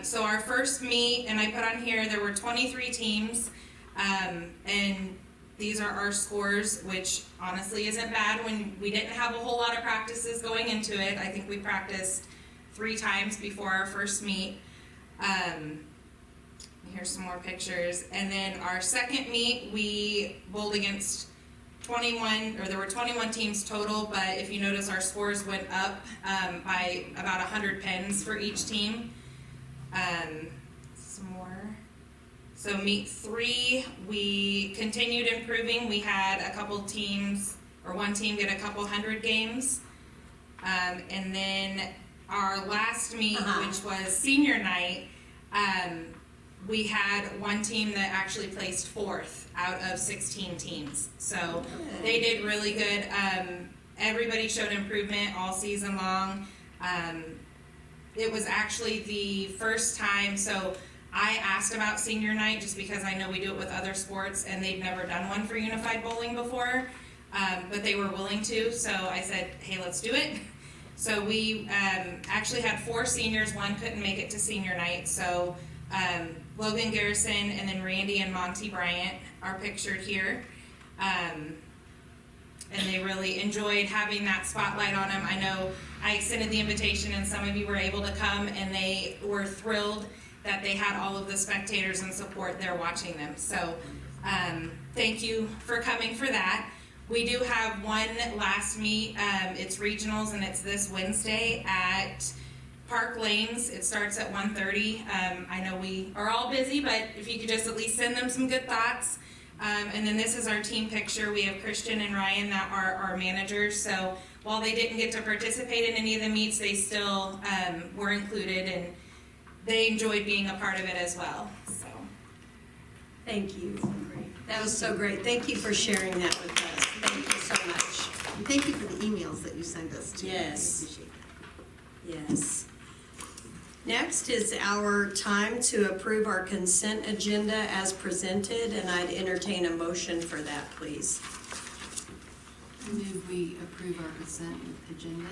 So our first meet, and I put on here, there were 23 teams, and these are our scores, which honestly isn't bad when we didn't have a whole lot of practices going into it. I think we practiced 3 times before our first meet. Here's some more pictures. And then our second meet, we bowled against 21, or there were 21 teams total, but if you notice our scores went up by about 100 pins for each team. Some more. So meet 3, we continued improving. We had a couple teams, or one team get a couple hundred games. And then our last meet, which was senior night, we had one team that actually placed 4th out of 16 teams. So they did really good. Everybody showed improvement all season long. It was actually the first time, so I asked about senior night just because I know we do it with other sports and they've never done one for unified bowling before, but they were willing to, so I said, hey, let's do it. So we actually had 4 seniors, 1 couldn't make it to senior night, so Logan Garrison and then Randy and Monty Bryant are pictured here. And they really enjoyed having that spotlight on them. I know I extended the invitation and some of you were able to come, and they were thrilled that they had all of the spectators and support there watching them. So thank you for coming for that. We do have one last meet. It's regionals, and it's this Wednesday at Park Lanes. It starts at 1:30. I know we are all busy, but if you could just at least send them some good thoughts. And then this is our team picture. We have Christian and Ryan that are our managers. So while they didn't get to participate in any of the meets, they still were included, and they enjoyed being a part of it as well. So, thank you. That was so great. Thank you for sharing that with us. Thank you so much. And thank you for the emails that you send us too. Yes. I appreciate that. Yes. Next is our time to approve our consent agenda as presented, and I'd entertain a motion for that, please. Move we approve our consent agenda.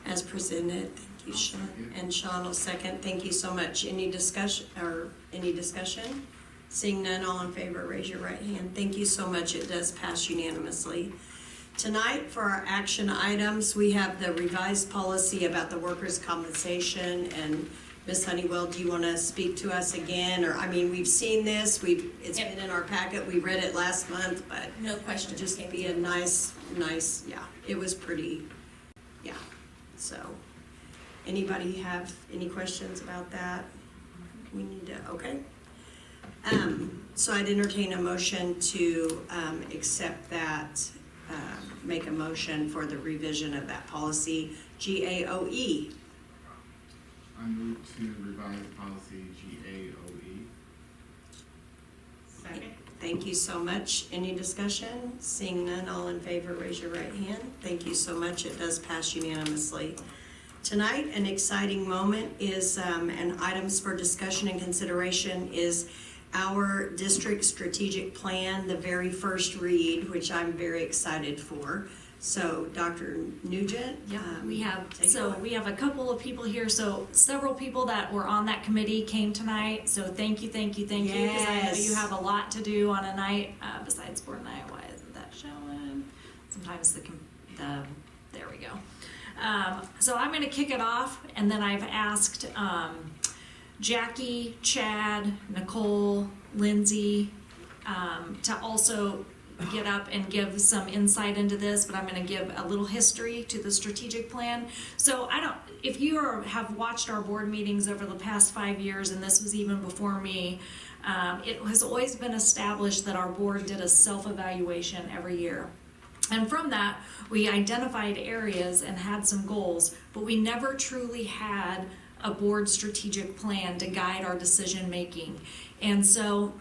As presented, thank you, Sean. And Sean will second, thank you so much. Any discussion? Seeing none, all in favor, raise your right hand. Thank you so much, it does pass unanimously. Tonight, for our action items, we have the revised policy about the workers' compensation, and Ms. Honeywell, do you want to speak to us again? Or, I mean, we've seen this, it's been in our packet, we read it last month, but No question. just be a nice, yeah, it was pretty, yeah. So, anybody have any questions about that? We need to, okay. So I'd entertain a motion to accept that, make a motion for the revision of that policy, GAOE. I move to revise policy GAOE. Second. Thank you so much. Any discussion? Seeing none, all in favor, raise your right hand. Thank you so much. It does pass unanimously. Tonight, an exciting moment is, and items for discussion and consideration is our district strategic plan, the very first read, which I'm very excited for. So, Dr. Nugent? Yeah, we have, take it so away. we have a couple of people here, so several people that were on that committee came tonight, so thank you, because I know Yes. you have a lot to do on a night, besides board night. Why isn't that showing? Sometimes there we go. So I'm gonna kick it off, and then I've asked, Jackie, Chad, Nicole, Lindsay, to also get up and give some insight into this, but I'm going to give a little history to the strategic plan. So if you have watched our board meetings over the past 5 years, and this was even before me, it has always been established that our board did a self-evaluation every year. And from that, we identified areas and had some goals, but we never truly had a board strategic plan to guide our decision making. And so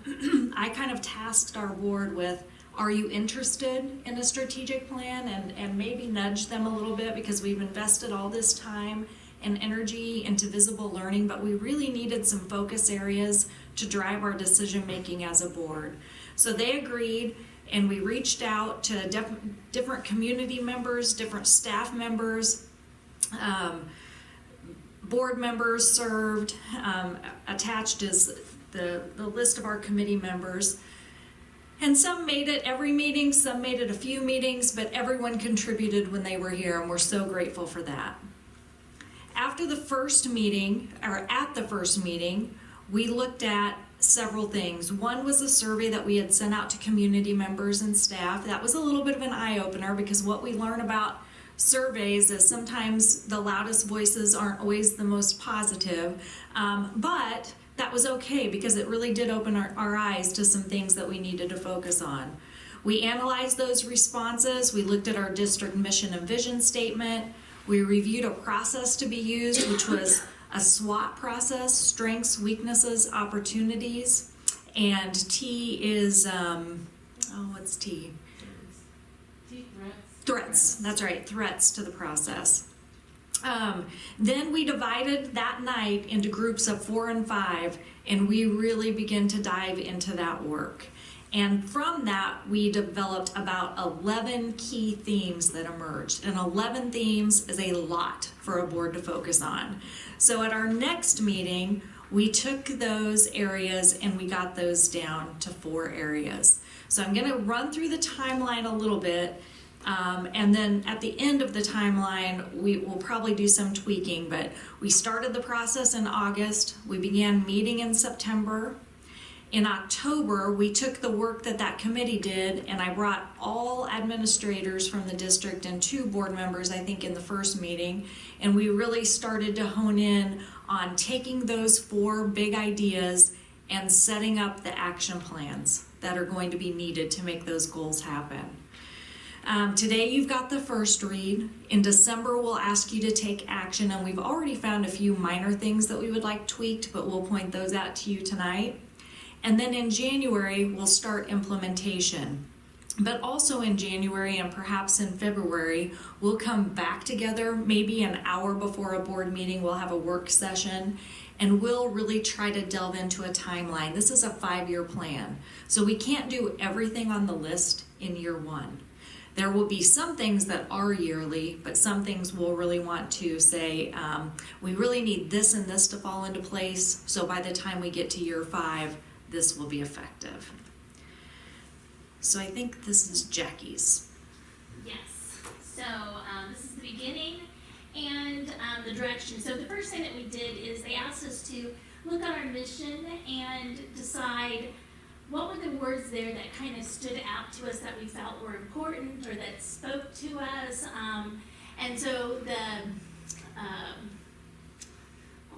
I kind of tasked our board with, are you interested in a strategic plan? And maybe nudge them a little bit, because we've invested all this time and energy into visible learning, but we really needed some focus areas to drive our decision making as a board. So they agreed, and we reached out to different community members, different staff members, board members served. Attached is the list of our committee members. And some made it every meeting, some made it a few meetings, but everyone contributed when they were here, and we're so grateful for that. After the first meeting, or at the first meeting, we looked at several things. One was a survey that we had sent out to community members and staff. That was a little bit of an eye-opener, because what we learn about surveys is sometimes the loudest voices aren't always the most positive, but that was okay, because it really did open our eyes to some things that we needed to focus on. We analyzed those responses. We looked at our district mission and vision statement. We reviewed a process to be used, which was a SWOT process: strengths, weaknesses, opportunities. And T is, what's T? Threats. That's right, threats to the process. Then we divided that night into groups of 4 and 5, and we really began to dive into that work. And from that, we developed about 11 key themes that emerged. And 11 themes is a lot for a board to focus on. So at our next meeting, we took those areas and we got those down to 4 areas. So I'm going to run through the timeline a little bit. And then at the end of the timeline, we will probably do some tweaking, but we started the process in August. We began meeting in September. In October, we took the work that committee did, and I brought all administrators from the district and 2 board members, I think, in the first meeting, and we really started to hone in on taking those 4 big ideas and setting up the action plans that are going to be needed to make those goals happen. Today you've got the first read. In December we'll ask you to take action, and we've already found a few minor things that we would like tweaked, but we'll point those out to you tonight. And then in January we'll start implementation. But also in January and perhaps in February, we'll come back together, maybe an hour before a board meeting. We'll have a work session, and we'll really try to delve into a timeline. This is a 5-year plan, so we can't do everything on the list in year 1. There will be some things that are yearly, but some things we'll really want to say, we really need this and this to fall into place, so by the time we get to year 5, this will be effective. So I think this is Jackie's. Yes. So this is the beginning and the direction. So the first thing that we did is they asked us to look at our mission and decide what were the words there that kind of stood out to us that we felt were important or that spoke to us. And so the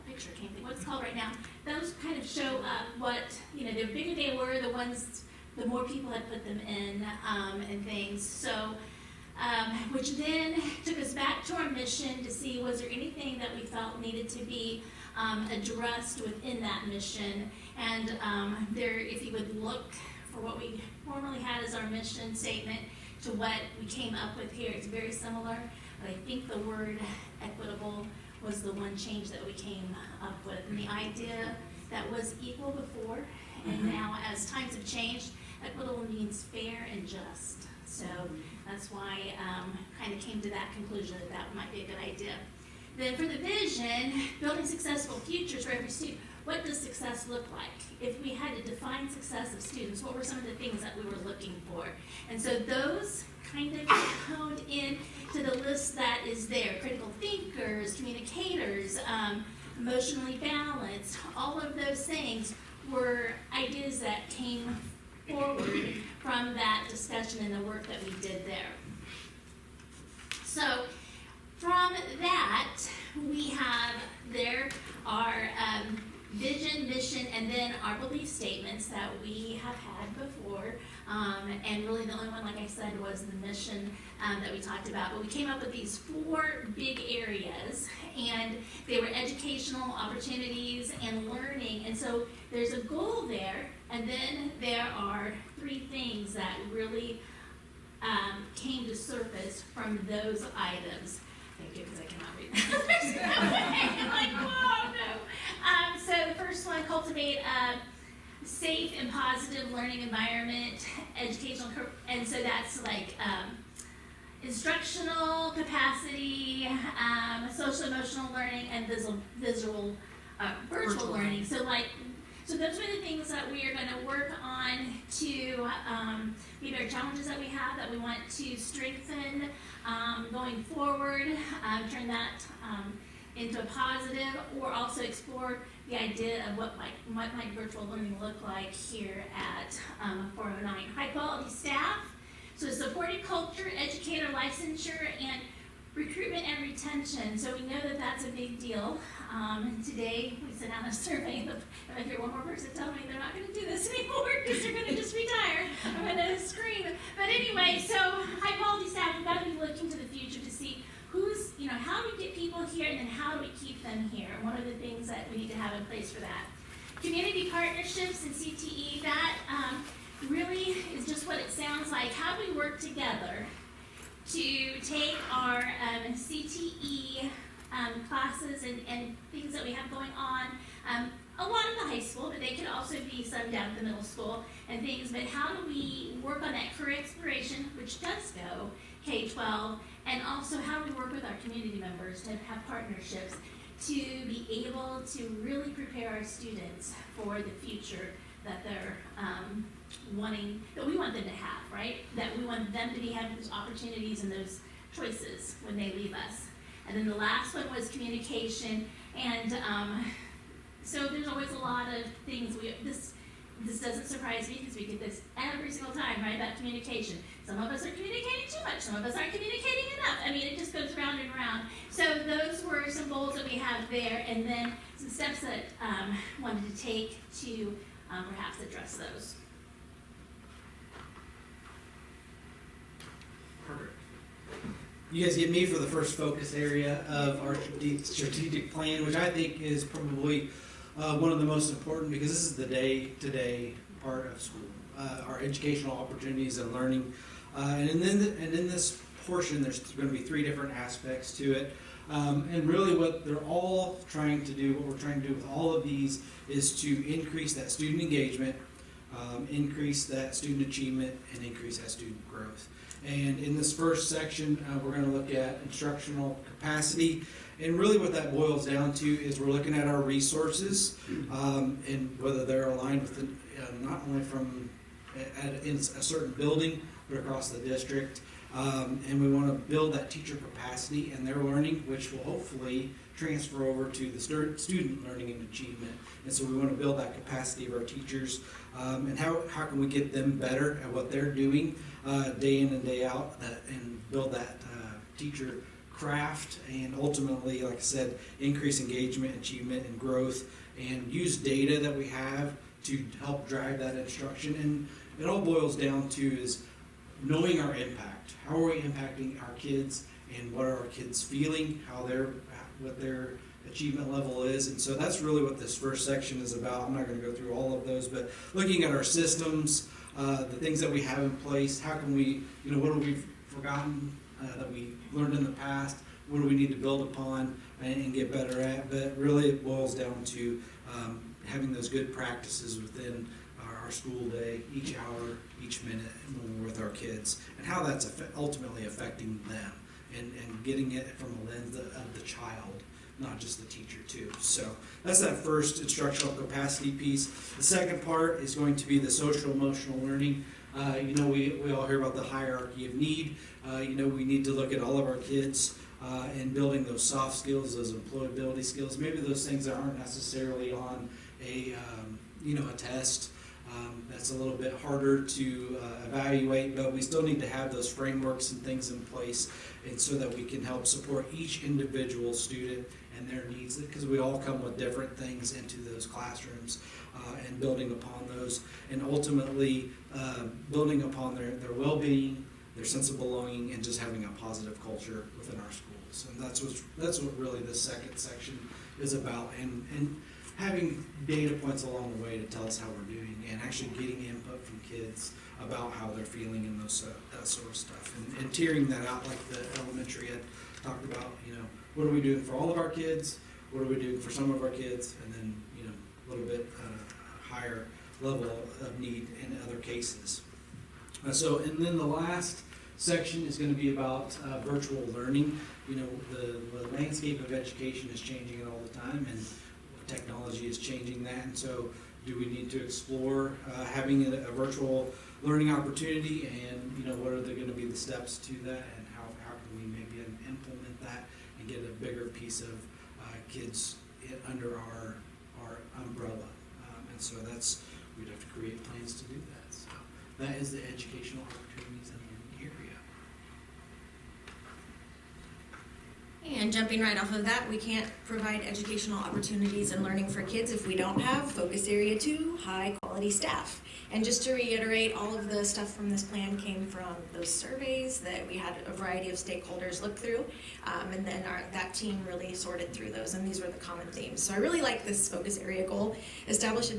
picture I can't think what it's called right now. Those kind of show up what, you know, the bigger they were, the more people had put them in and things. So, which then took us back to our mission to see was there anything that we felt needed to be addressed within that mission. And there, if you would look for what we formerly had as our mission statement to what we came up with here, it's very similar. But I think the word equitable was the one change that we came up with. And the idea that was equal before, and now as times have changed, equitable means fair and just. So that's why kind of came to that conclusion that that might be a good idea. Then for the vision, building successful futures for every student. What does success look like? If we had to define success of students, what were some of the things that we were looking for? And so those kind of honed in to the list that is there. Critical thinkers, communicators, emotionally balanced, all of those things were ideas that came forward from that discussion and the work that we did there. So from that, we have there our vision, mission, and then our belief statements that we have had before. And really the only one, like I said, was the mission that we talked about. But we came up with these 4 big areas, and they were educational opportunities and learning. And so there's a goal there, and then there are 3 things that really came to surface from those items. Thank you, because I cannot read that. I'm like, whoa, no. So the first one, cultivate a safe and positive learning environment, educational, and so that's like instructional capacity, social emotional learning, and virtual learning. So those are the things that we are going to work on to meet our challenges that we have, that we want to strengthen going forward, turn that into a positive, or also explore the idea of what might virtual learning look like here at 409. High quality staff, so supported culture, educator licensure, and recruitment and retention. So we know that that's a big deal. Today we sent out a survey, and if I hear one more person tell me they're not going to do this anymore because they're going to just retire, I'm going to scream. But anyway, so high quality staff, we've got to be looking to the future to see who's, how do we get people here, and then how do we keep them here? And what are the things that we need to have in place for that? Community partnerships and CTE, that really is just what it sounds like. How do we work together to take our CTE classes and things that we have going on, a lot in the high school, but they could also be some down at the middle school and things, but how do we work on that career exploration, which does go K-12, and also how do we work with our community members to have partnerships to be able to really prepare our students for the future that they're wanting, that we want them to have, right? That we want them to be having those opportunities and those choices when they leave us. And then the last one was communication, and so there's always a lot of things. This doesn't surprise me because we get this every single time, right, about communication. Some of us are communicating too much, some of us aren't communicating enough. I mean, it just goes round and round. So those were some goals that we have there, and then some steps that wanted to take to perhaps address those. Perfect. You guys get me for the first focus area of our strategic plan, which I think is probably one of the most important, because this is the day-to-day part of school, our educational opportunities and learning. And in this portion, there's going to be 3 different aspects to it. And really what they're all trying to do, what we're trying to do with all of these, is to increase that student engagement, increase that student achievement, and increase that student growth. And in this first section, we're going to look at instructional capacity. And really what that boils down to is we're looking at our resources and whether they're aligned with not only from in a certain building, but across the district. And we want to build that teacher capacity and their learning, which will hopefully transfer over to the student learning and achievement. And so we want to build that capacity of our teachers and how can we get them better at what they're doing day in and day out and build that teacher craft and ultimately, like I said, increase engagement, achievement, and growth, and use data that we have to help drive that instruction. And it all boils down to is knowing our impact. How are we impacting our kids, and what are our kids feeling, what their achievement level is. And so that's really what this first section is about. I'm not going to go through all of those, but looking at our systems, the things that we have in place, how can we, what have we forgotten that we learned in the past, what do we need to build upon and get better at. But really it boils down to having those good practices within our school day, each hour, each minute when we're with our kids, and how that's ultimately affecting them, and getting it from the lens of the child, not just the teacher too. So that's that first instructional capacity piece. The second part is going to be the social emotional learning. We all hear about the hierarchy of need. We need to look at all of our kids and building those soft skills, those employability skills, maybe those things that aren't necessarily on a test. That's a little bit harder to evaluate, but we still need to have those frameworks and things in place, and so that we can help support each individual student and their needs, because we all come with different things into those classrooms, and building upon those, and ultimately building upon their well-being, their sense of belonging, and just having a positive culture within our schools. And that's what really this second section is about, and having data points along the way to tell us how we're doing, and actually getting input from kids about how they're feeling and that sort of stuff, and tearing that out like the elementary had talked about. What are we doing for all of our kids? What are we doing for some of our kids? And then a little bit higher level of need in other cases. And then the last section is going to be about virtual learning. The landscape of education is changing all the time, and technology is changing that. And so do we need to explore having a virtual learning opportunity, and what are going to be the steps to that, and how can we maybe implement that and get a bigger piece of kids under our umbrella. And so we'd have to create plans to do that. So that is the educational opportunities in the area. And jumping right off of that, we can't provide educational opportunities and learning for kids if we don't have Focus Area 2 high quality staff. And just to reiterate, all of the stuff from this plan came from those surveys that we had a variety of stakeholders look through, and then that team really sorted through those, and these were the common themes. So I really like this Focus Area goal: establish a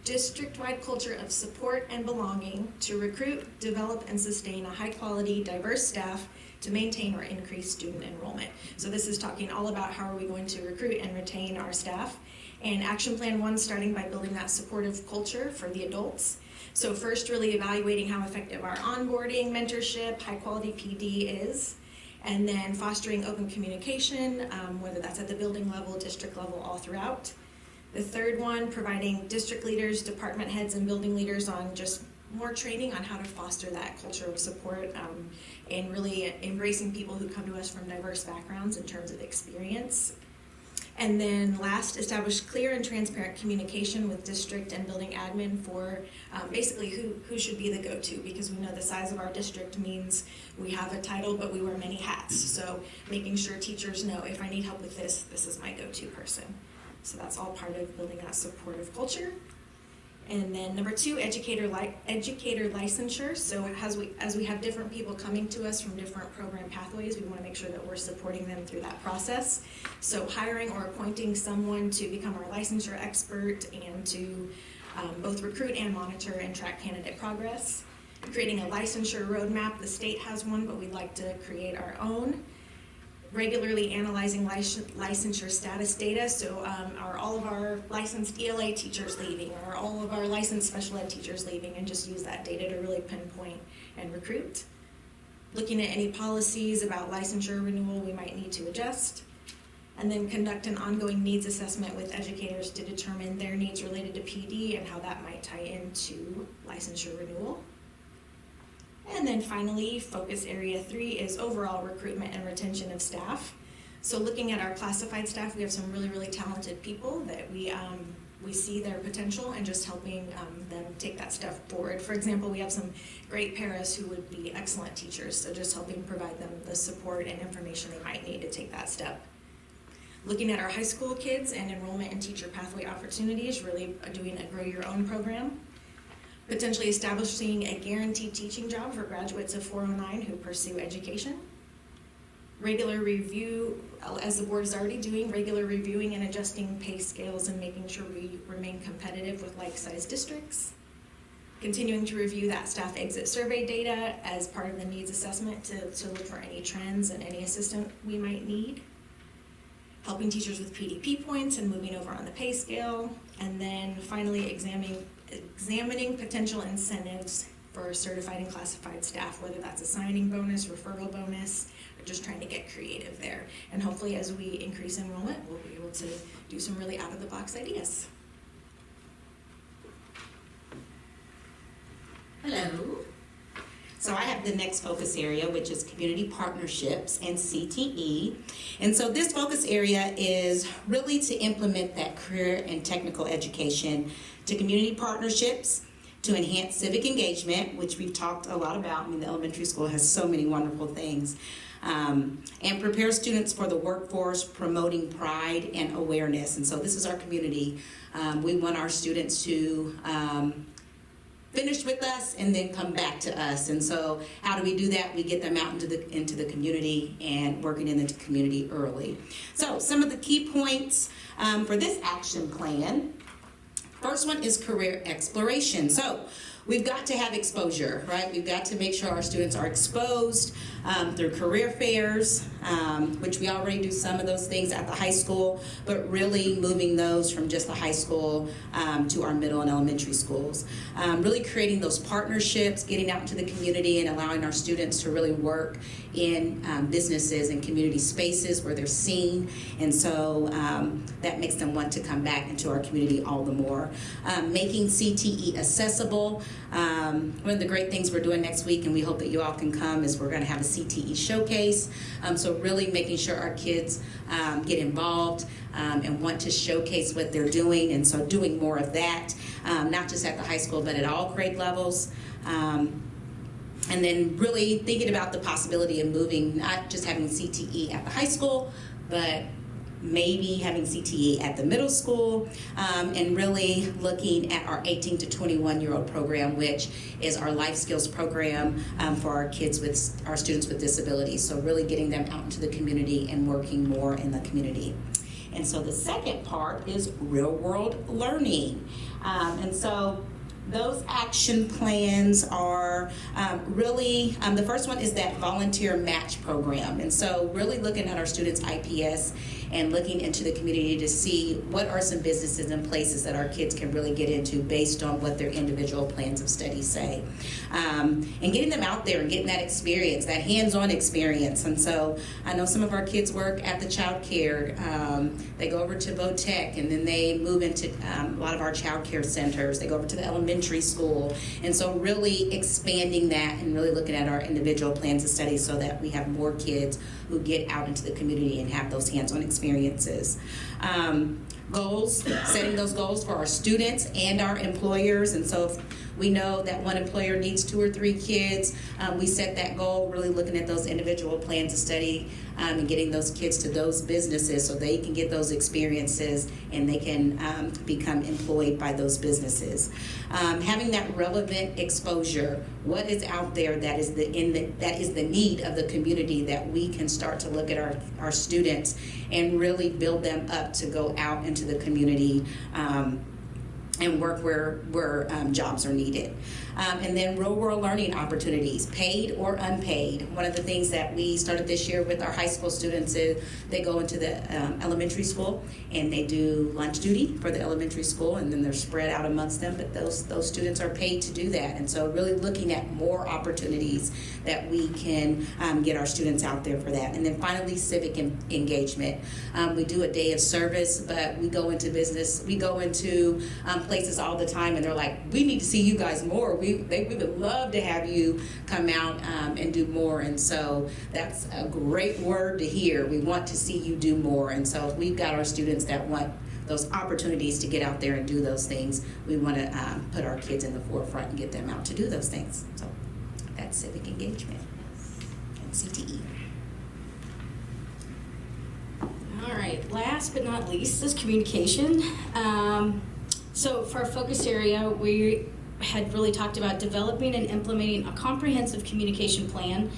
district-wide culture of support and belonging to recruit, develop, and sustain a high-quality, diverse staff to maintain or increase student enrollment. So this is talking all about how are we going to recruit and retain our staff. And action plan 1, starting by building that supportive culture for the adults. So first, really evaluating how effective our onboarding, mentorship, high-quality PD is. And then fostering open communication, whether that's at the building level, district level, all throughout. The third one, providing district leaders, department heads, and building leaders on just more training on how to foster that culture of support, and really embracing people who come to us from diverse backgrounds in terms of experience. And then last, establish clear and transparent communication with district and building admin for basically who should be the go-to, because we know the size of our district means we have a title, but we wear many hats. So making sure teachers know, if I need help with this, this is my go-to person. So that's all part of building that supportive culture. And then number 2, educator licensure. So as we have different people coming to us from different program pathways, we want to make sure that we're supporting them through that process. So hiring or appointing someone to become our licensure expert and to both recruit and monitor and track candidate progress. Creating a licensure roadmap. The state has one, but we'd like to create our own. regularly analyzing licensure status data. So are all of our licensed ELA teachers leaving? Are all of our licensed special ed teachers leaving? And just use that data to really pinpoint and recruit. Looking at any policies about licensure renewal we might need to adjust. And then conduct an ongoing needs assessment with educators to determine their needs related to PD and how that might tie into licensure renewal. And then finally, focus area 3 is overall recruitment and retention of staff. So looking at our classified staff, we have some really, really talented people that we see their potential and just helping them take that step forward. For example, we have some great paras who would be excellent teachers, so just helping provide them the support and information they might need to take that step. Looking at our high school kids and enrollment and teacher pathway opportunities, really doing a Grow Your Own program. Potentially establishing a guaranteed teaching job for graduates of 409 who pursue education. Regular review, as the board is already doing, regular reviewing and adjusting pay scales and making sure we remain competitive with like-sized districts. Continuing to review that staff exit survey data as part of the needs assessment to look for any trends and any assistance we might need. Helping teachers with PDP points and moving over on the pay scale. And then finally examining potential incentives for certified and classified staff, whether that's a signing bonus, referral bonus, or just trying to get creative there. And hopefully as we increase enrollment, we'll be able to do some really out-of-the-box ideas. Hello. So I have the next focus area, which is community partnerships and CTE. And so this focus area is really to implement that career and technical education to community partnerships, to enhance civic engagement, which we've talked a lot about. I mean, the elementary school has so many wonderful things. And prepare students for the workforce, promoting pride and awareness. And so this is our community. We want our students to finish with us and then come back to us. And so how do we do that? We get them out into the community and working in the community early. So some of the key points for this action plan. First one is career exploration. So we've got to have exposure, right? We've got to make sure our students are exposed through career fairs, which we already do some of those things at the high school, but really moving those from just the high school to our middle and elementary schools. Really creating those partnerships, getting out into the community and allowing our students to really work in businesses and community spaces where they're seen. And so that makes them want to come back into our community all the more. Making CTE accessible. One of the great things we're doing next week, and we hope that you all can come, is we're going to have a CTE showcase. So really making sure our kids get involved and want to showcase what they're doing, and so doing more of that, not just at the high school, but at all grade levels. And then really thinking about the possibility of moving, not just having CTE at the high school, but maybe having CTE at the middle school, and really looking at our 18 to 21-year-old program, which is our life skills program for our kids with our students with disabilities. So really getting them out into the community and working more in the community. And so the second part is real world learning. And so those action plans are really, the first one is that volunteer match program. And so really looking at our students' IPS and looking into the community to see what are some businesses and places that our kids can really get into based on what their individual plans of study say. And getting them out there and getting that experience, that hands-on experience. And so I know some of our kids work at the child care. They go over to VOTEC, and then they move into a lot of our child care centers. They go over to the elementary school. And so really expanding that and really looking at our individual plans of study so that we have more kids who get out into the community and have those hands-on experiences. Goals, setting those goals for our students and our employers. And so if we know that one employer needs 2 or 3 kids, we set that goal, really looking at those individual plans of study and getting those kids to those businesses so they can get those experiences and they can become employed by those businesses. Having that relevant exposure, what is out there that is the need of the community, that we can start to look at our students and really build them up to go out into the community and work where jobs are needed. And then real world learning opportunities, paid or unpaid. One of the things that we started this year with our high school students is they go into the elementary school and they do lunch duty for the elementary school, and then they're spread out amongst them, but those students are paid to do that. And so really looking at more opportunities that we can get our students out there for that. And then finally, civic engagement. We do a day of service, but we go into business, we go into places all the time, and they're like, we need to see you guys more. We would love to have you come out and do more. And so that's a great word to hear. We want to see you do more. And so if we've got our students that want those opportunities to get out there and do those things, we want to put our kids in the forefront and get them out to do those things. So that's civic engagement and CTE. All right, last but not least is communication. So for our focus area, we had really talked about developing and implementing a comprehensive communication plan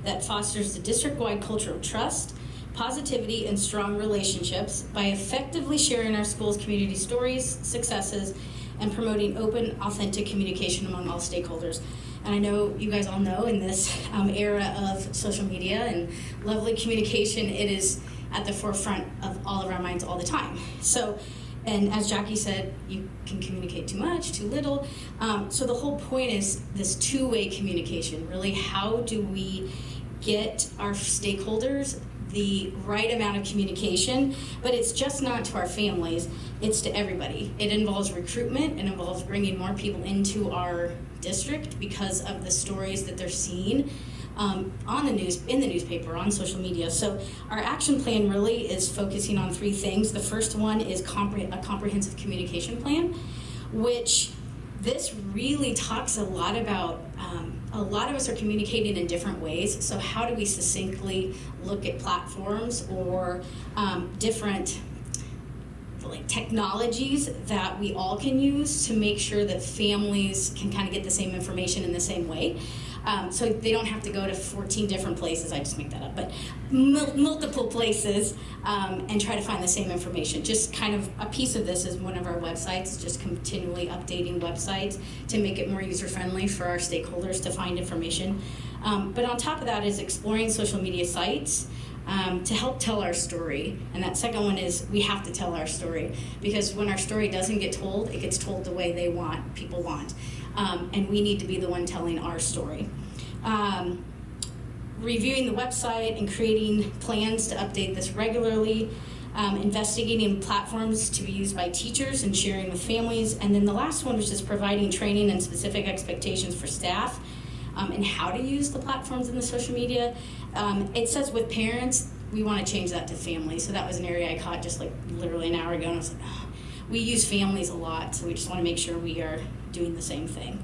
that fosters the district-wide culture of trust, positivity, and strong relationships by effectively sharing our school's community stories, successes, and promoting open, authentic communication among all stakeholders. And I know you guys all know in this era of social media and lovely communication, it is at the forefront of all of our minds all the time. So, and as Jackie said, you can communicate too much, too little. So the whole point is this two-way communication. Really, how do we get our stakeholders the right amount of communication? But it's just not to our families, it's to everybody. It involves recruitment, it involves bringing more people into our district because of the stories that they're seeing on the news, in the newspaper, on social media. So our action plan really is focusing on three things. The first one is a comprehensive communication plan, which this really talks a lot about, a lot of us are communicating in different ways. So how do we succinctly look at platforms or different like technologies that we all can use to make sure that families can kind of get the same information in the same way. So they don't have to go to 14 different places, I just make that up, but multiple places and try to find the same information. Just kind of a piece of this is one of our websites, just continually updating websites to make it more user-friendly for our stakeholders to find information. But on top of that is exploring social media sites to help tell our story. And that second one is we have to tell our story, because when our story doesn't get told, it gets told the way they want, people want. And we need to be the one telling our story. Reviewing the website and creating plans to update this regularly, investigating platforms to be used by teachers and sharing with families. And then the last one was just providing training and specific expectations for staff and how to use the platforms in the social media. It says with parents, we want to change that to families. So that was an area I caught just like literally an hour ago, and I was like, oh, we use families a lot, so we just want to make sure we are doing the same thing.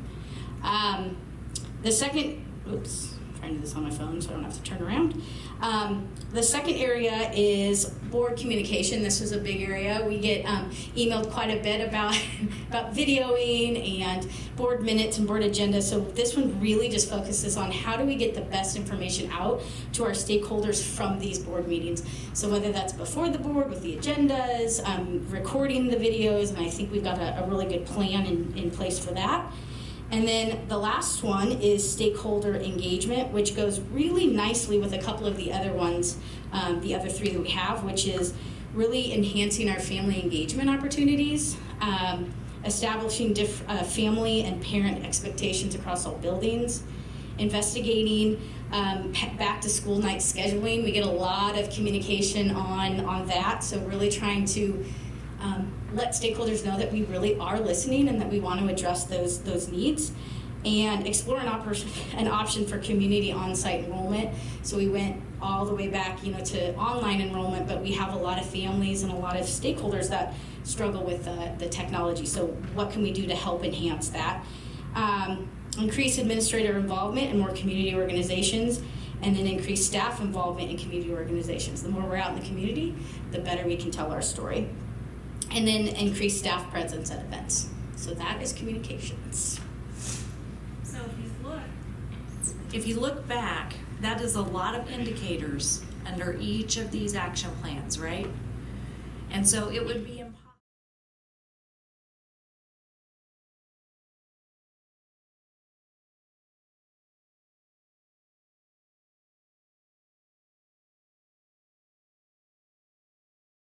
The second, oops, I'm trying to do this on my phone so I don't have to turn around. The second area is board communication. This was a big area. We get emailed quite a bit about videoing and board minutes and board agenda. So this one really just focuses on how do we get the best information out to our stakeholders from these board meetings. So whether that's before the board with the agendas, recording the videos, and I think we've got a really good plan in place for that. And then the last one is stakeholder engagement, which goes really nicely with a couple of the other ones, the other three that we have, which is really enhancing our family engagement opportunities, establishing family and parent expectations across all buildings, investigating back to school night scheduling. We get a lot of communication on that, so really trying to let stakeholders know that we really are listening and that we want to address those needs, and explore an option for community on-site enrollment. So we went all the way back, to online enrollment, but we have a lot of families and a lot of stakeholders that struggle with the technology. So what can we do to help enhance that? Increase administrator involvement in more community organizations, and then increase staff involvement in community organizations. The more we're out in the community, the better we can tell our story. And then increase staff presence at events. So that is communications. So if you look back, that is a lot of indicators under each of these action plans, right? And so it would be